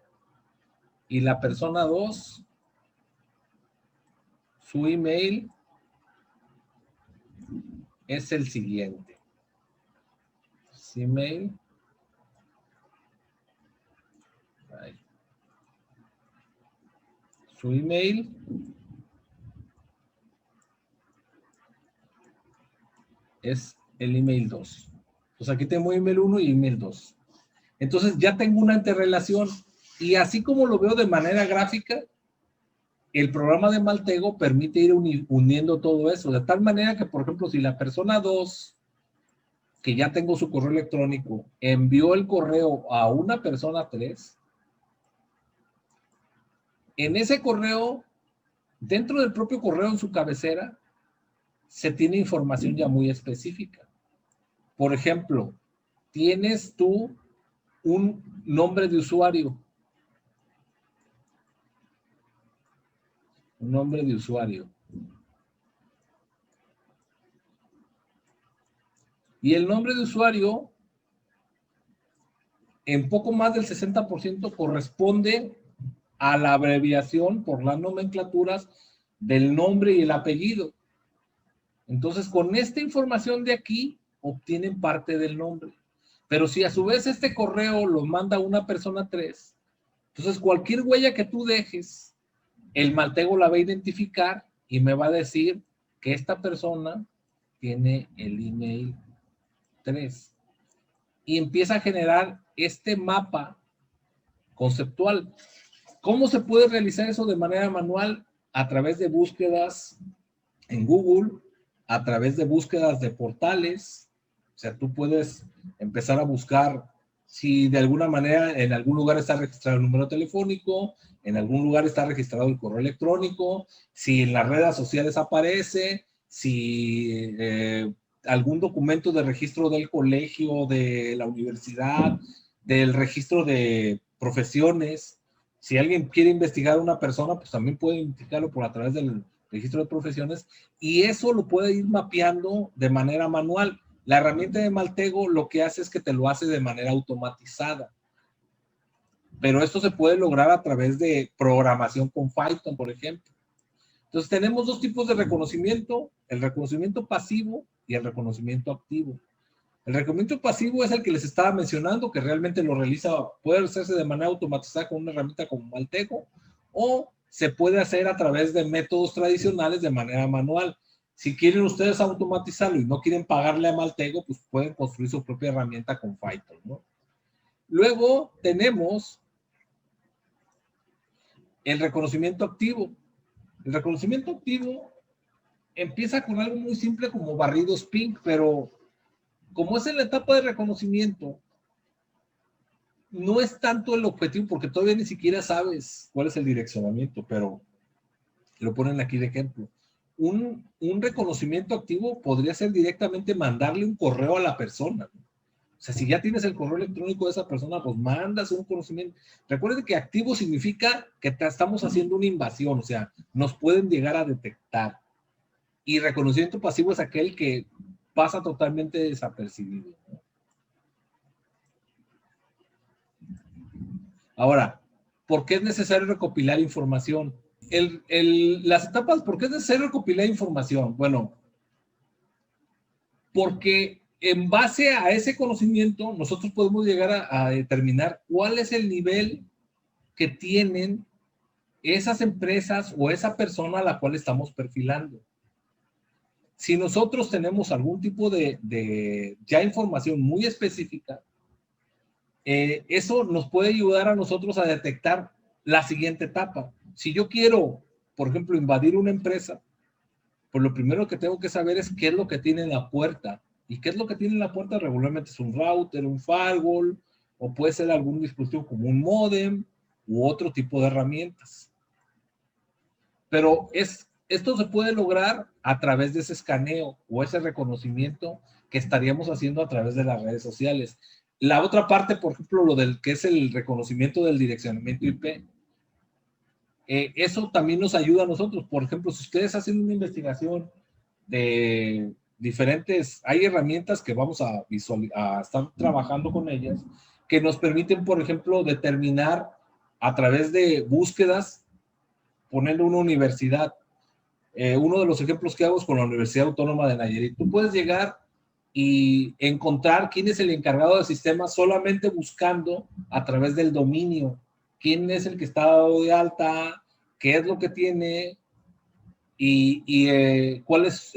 y la persona 2, su email es el siguiente. Email. Ahí. Su email es el email 2. Pues aquí tengo email 1 y email 2. Entonces ya tengo una interrelación y así como lo veo de manera gráfica, el programa de Maltego permite ir uniendo todo eso, de tal manera que, por ejemplo, si la persona 2, que ya tengo su correo electrónico, envió el correo a una persona 3, en ese correo, dentro del propio correo en su cabecera, se tiene información ya muy específica. Por ejemplo, tienes tú un nombre de usuario. Un nombre de usuario. Y el nombre de usuario, en poco más del 60% corresponde a la abreviación por las nomenclaturas del nombre y el apellido. Entonces, con esta información de aquí, obtienen parte del nombre. Pero si a su vez este correo lo manda una persona 3, entonces cualquier huella que tú dejes, el Maltego la va a identificar y me va a decir que esta persona tiene el email 3. Y empieza a generar este mapa conceptual. ¿Cómo se puede realizar eso de manera manual? A través de búsquedas en Google, a través de búsquedas de portales. O sea, tú puedes empezar a buscar si de alguna manera en algún lugar está registrado el número telefónico, en algún lugar está registrado el correo electrónico, si en las redes sociales aparece, si algún documento de registro del colegio, de la universidad, del registro de profesiones. Si alguien quiere investigar a una persona, pues también puede identificarlo por a través del registro de profesiones, y eso lo puede ir mapeando de manera manual. La herramienta de Maltego lo que hace es que te lo hace de manera automatizada. Pero esto se puede lograr a través de programación con Python, por ejemplo. Entonces tenemos dos tipos de reconocimiento, el reconocimiento pasivo y el reconocimiento activo. El reconocimiento pasivo es el que les estaba mencionando, que realmente lo realiza, puede hacerse de manera automatizada con una herramienta como Maltego, o se puede hacer a través de métodos tradicionales de manera manual. Si quieren ustedes automatizarlo y no quieren pagarle a Maltego, pues pueden construir su propia herramienta con Python, ¿no? Luego tenemos el reconocimiento activo. El reconocimiento activo empieza con algo muy simple como barridos ping, pero como es en la etapa de reconocimiento, no es tanto el objetivo, porque todavía ni siquiera sabes cuál es el direccionamiento, pero lo ponen aquí de ejemplo. Un reconocimiento activo podría ser directamente mandarle un correo a la persona, ¿no? O sea, si ya tienes el correo electrónico de esa persona, pues mandas un conocimiento. Recuerden que activo significa que estamos haciendo una invasión, o sea, nos pueden llegar a detectar. Y reconocimiento pasivo es aquel que pasa totalmente desapercibido, ¿no? Ahora, ¿por qué es necesario recopilar información? Las etapas, ¿por qué es necesario recopilar información? Bueno, porque en base a ese conocimiento nosotros podemos llegar a determinar cuál es el nivel que tienen esas empresas o esa persona a la cual estamos perfilando. Si nosotros tenemos algún tipo de ya información muy específica, eso nos puede ayudar a nosotros a detectar la siguiente etapa. Si yo quiero, por ejemplo, invadir una empresa, pues lo primero que tengo que saber es qué es lo que tiene en la puerta. ¿Y qué es lo que tiene en la puerta? Regularmente es un router, un firewall, o puede ser algún dispositivo como un modem u otro tipo de herramientas. Pero esto se puede lograr a través de ese escaneo o ese reconocimiento que estaríamos haciendo a través de las redes sociales. La otra parte, por ejemplo, lo del que es el reconocimiento del direccionamiento IP, eso también nos ayuda a nosotros. Por ejemplo, si ustedes hacen una investigación de diferentes, hay herramientas que vamos a estar trabajando con ellas, que nos permiten, por ejemplo, determinar a través de búsquedas, ponerle una universidad. Uno de los ejemplos que hago es con la Universidad Autónoma de Nayarit. Tú puedes llegar y encontrar quién es el encargado del sistema solamente buscando a través del dominio, quién es el que está dado de alta, qué es lo que tiene y cuál es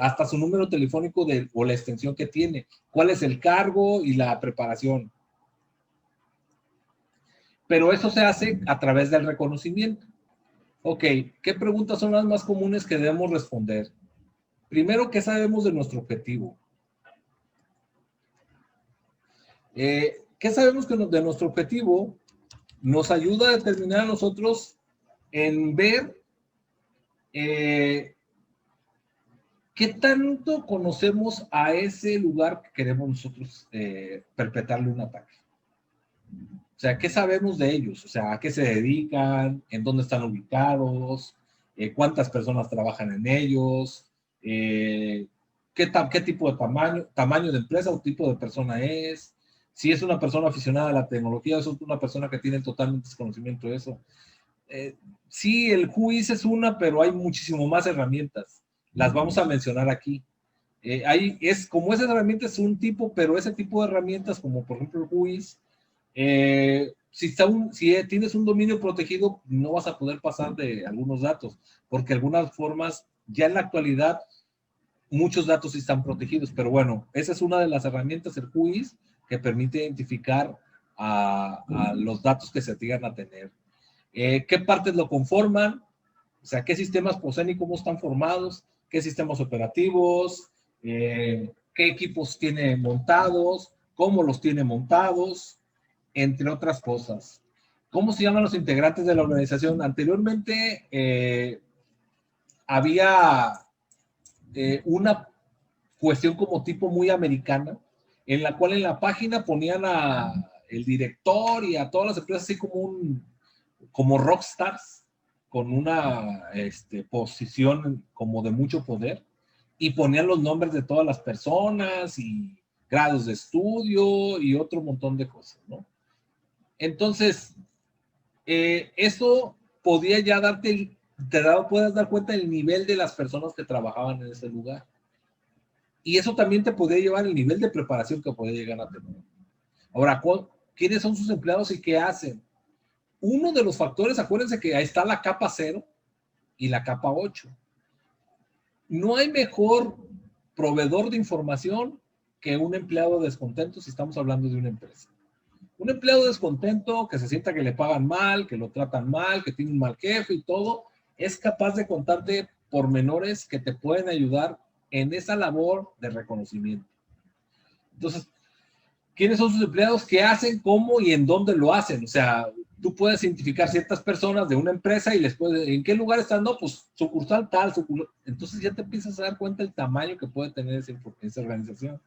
hasta su número telefónico o la extensión que tiene, cuál es el cargo y la preparación. Pero eso se hace a través del reconocimiento. Ok, ¿qué preguntas son las más comunes que debemos responder? Primero, ¿qué sabemos de nuestro objetivo? ¿Qué sabemos de nuestro objetivo? Nos ayuda a determinar a nosotros en ver qué tanto conocemos a ese lugar que queremos nosotros perpetrarle un ataque. O sea, ¿qué sabemos de ellos? O sea, ¿a qué se dedican? ¿En dónde están ubicados? ¿Cuántas personas trabajan en ellos? ¿Qué tipo de tamaño de empresa o tipo de persona es? Si es una persona aficionada a la tecnología, es una persona que tiene totalmente desconocimiento de eso. Sí, el juiz es una, pero hay muchísimo más herramientas. Las vamos a mencionar aquí. Como esa herramienta es un tipo, pero ese tipo de herramientas, como por ejemplo el juiz, si tienes un dominio protegido, no vas a poder pasar de algunos datos, porque algunas formas, ya en la actualidad, muchos datos sí están protegidos, pero bueno, esa es una de las herramientas, el juiz, que permite identificar a los datos que se llegan a tener. ¿Qué partes lo conforman? O sea, ¿qué sistemas poseen y cómo están formados? ¿Qué sistemas operativos? ¿Qué equipos tiene montados? ¿Cómo los tiene montados? Entre otras cosas. ¿Cómo se llaman los integrantes de la organización? Anteriormente había una cuestión como tipo muy americana, en la cual en la página ponían a el director y a todas las empresas así como rockstars, con una posición como de mucho poder, y ponían los nombres de todas las personas y grados de estudio y otro montón de cosas, ¿no? Entonces, eso podía ya puedes dar cuenta del nivel de las personas que trabajaban en ese lugar. Y eso también te podía llevar el nivel de preparación que podía llegar a tener. Ahora, ¿quiénes son sus empleados y qué hacen? Uno de los factores, acuérdense que ahí está la capa 0 y la capa 8. No hay mejor proveedor de información que un empleado descontento si estamos hablando de una empresa. Un empleado descontento que se sienta que le pagan mal, que lo tratan mal, que tiene un mal jefe y todo, es capaz de contarte pormenores que te pueden ayudar en esa labor de reconocimiento. Entonces, ¿quiénes son sus empleados? ¿Qué hacen? ¿Cómo? ¿Y en dónde lo hacen? O sea, tú puedes identificar ciertas personas de una empresa y les puedes, ¿en qué lugar están? No, pues sucursal tal, sucursal. Entonces ya te empiezas a dar cuenta del tamaño que puede tener esa organización.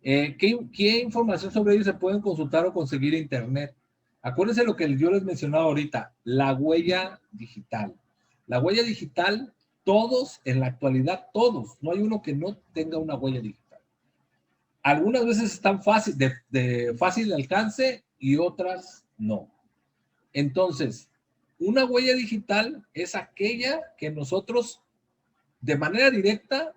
¿Qué información sobre ellos se pueden consultar o conseguir en Internet? Acuérdense lo que yo les mencionaba ahorita, la huella digital. La huella digital, todos en la actualidad, todos, no hay uno que no tenga una huella digital. Algunas veces están de fácil alcance y otras no. Entonces, una huella digital es aquella que nosotros de manera directa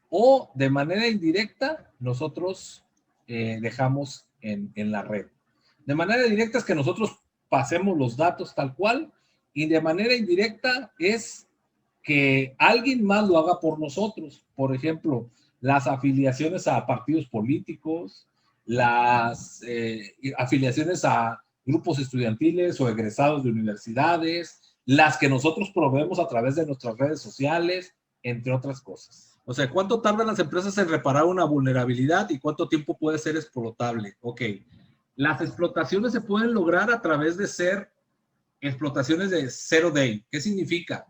o de manera indirecta nosotros dejamos en la red. De manera directa es que nosotros pasemos los datos tal cual y de manera indirecta es que alguien más lo haga por nosotros. Por ejemplo, las afiliaciones a partidos políticos, las afiliaciones a grupos estudiantiles o egresados de universidades, las que nosotros proveemos a través de nuestras redes sociales, entre otras cosas. O sea, ¿cuánto tardan las empresas en reparar una vulnerabilidad y cuánto tiempo puede ser explotable? Ok, las explotaciones se pueden lograr a través de ser explotaciones de zero day. ¿Qué significa?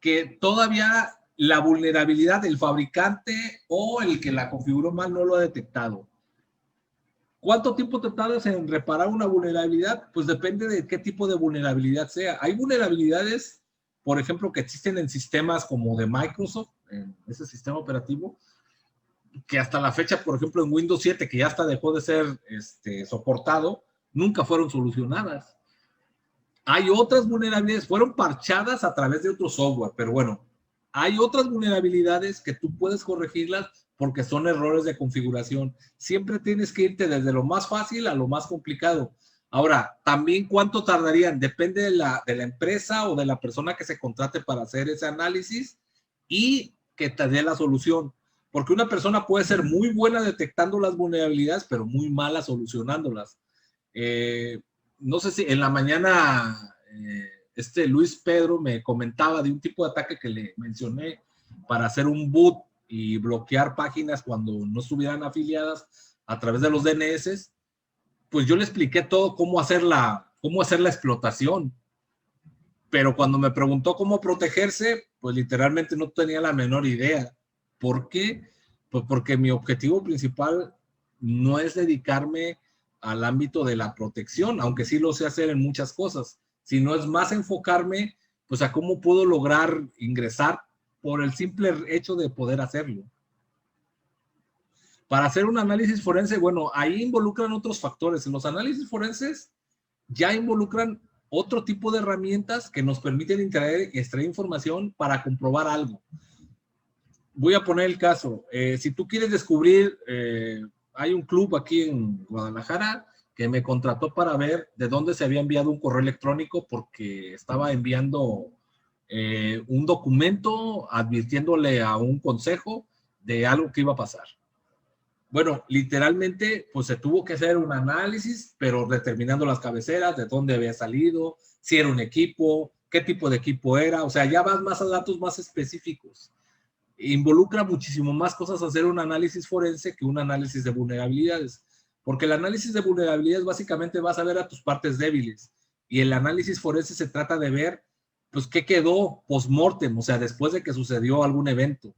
Que todavía la vulnerabilidad del fabricante o el que la configuró mal no lo ha detectado. ¿Cuánto tiempo te tardas en reparar una vulnerabilidad? Pues depende de qué tipo de vulnerabilidad sea. Hay vulnerabilidades, por ejemplo, que existen en sistemas como de Microsoft, en ese sistema operativo, que hasta la fecha, por ejemplo, en Windows 7, que ya hasta dejó de ser soportado, nunca fueron solucionadas. Hay otras vulnerabilidades, fueron parchadas a través de otro software, pero bueno, hay otras vulnerabilidades que tú puedes corregirlas porque son errores de configuración. Siempre tienes que irte desde lo más fácil a lo más complicado. Ahora, también cuánto tardarían, depende de la empresa o de la persona que se contrate para hacer ese análisis y que te dé la solución. Porque una persona puede ser muy buena detectando las vulnerabilidades, pero muy mala solucionándolas. No sé si en la mañana Luis Pedro me comentaba de un tipo de ataque que le mencioné para hacer un boot y bloquear páginas cuando no estuvieran afiliadas a través de los DNS. Pues yo le expliqué todo cómo hacer la explotación. Pero cuando me preguntó cómo protegerse, pues literalmente no tenía la menor idea. ¿Por qué? Pues porque mi objetivo principal no es dedicarme al ámbito de la protección, aunque sí lo sé hacer en muchas cosas, sino es más enfocarme pues a cómo puedo lograr ingresar por el simple hecho de poder hacerlo. Para hacer un análisis forense, bueno, ahí involucran otros factores. Los análisis forenses ya involucran otro tipo de herramientas que nos permiten extraer información para comprobar algo. Voy a poner el caso. Si tú quieres descubrir, hay un club aquí en Guadalajara que me contrató para ver de dónde se había enviado un correo electrónico porque estaba enviando un documento advirtiéndole a un consejo de algo que iba a pasar. Bueno, literalmente, pues se tuvo que hacer un análisis, pero determinando las cabeceras, de dónde había salido, si era un equipo, qué tipo de equipo era, o sea, ya vas más a datos más específicos. Involucra muchísimo más cosas hacer un análisis forense que un análisis de vulnerabilidades, porque el análisis de vulnerabilidades básicamente vas a ver a tus partes débiles, y el análisis forense se trata de ver, pues, qué quedó post-mortem, o sea, después de que sucedió algún evento.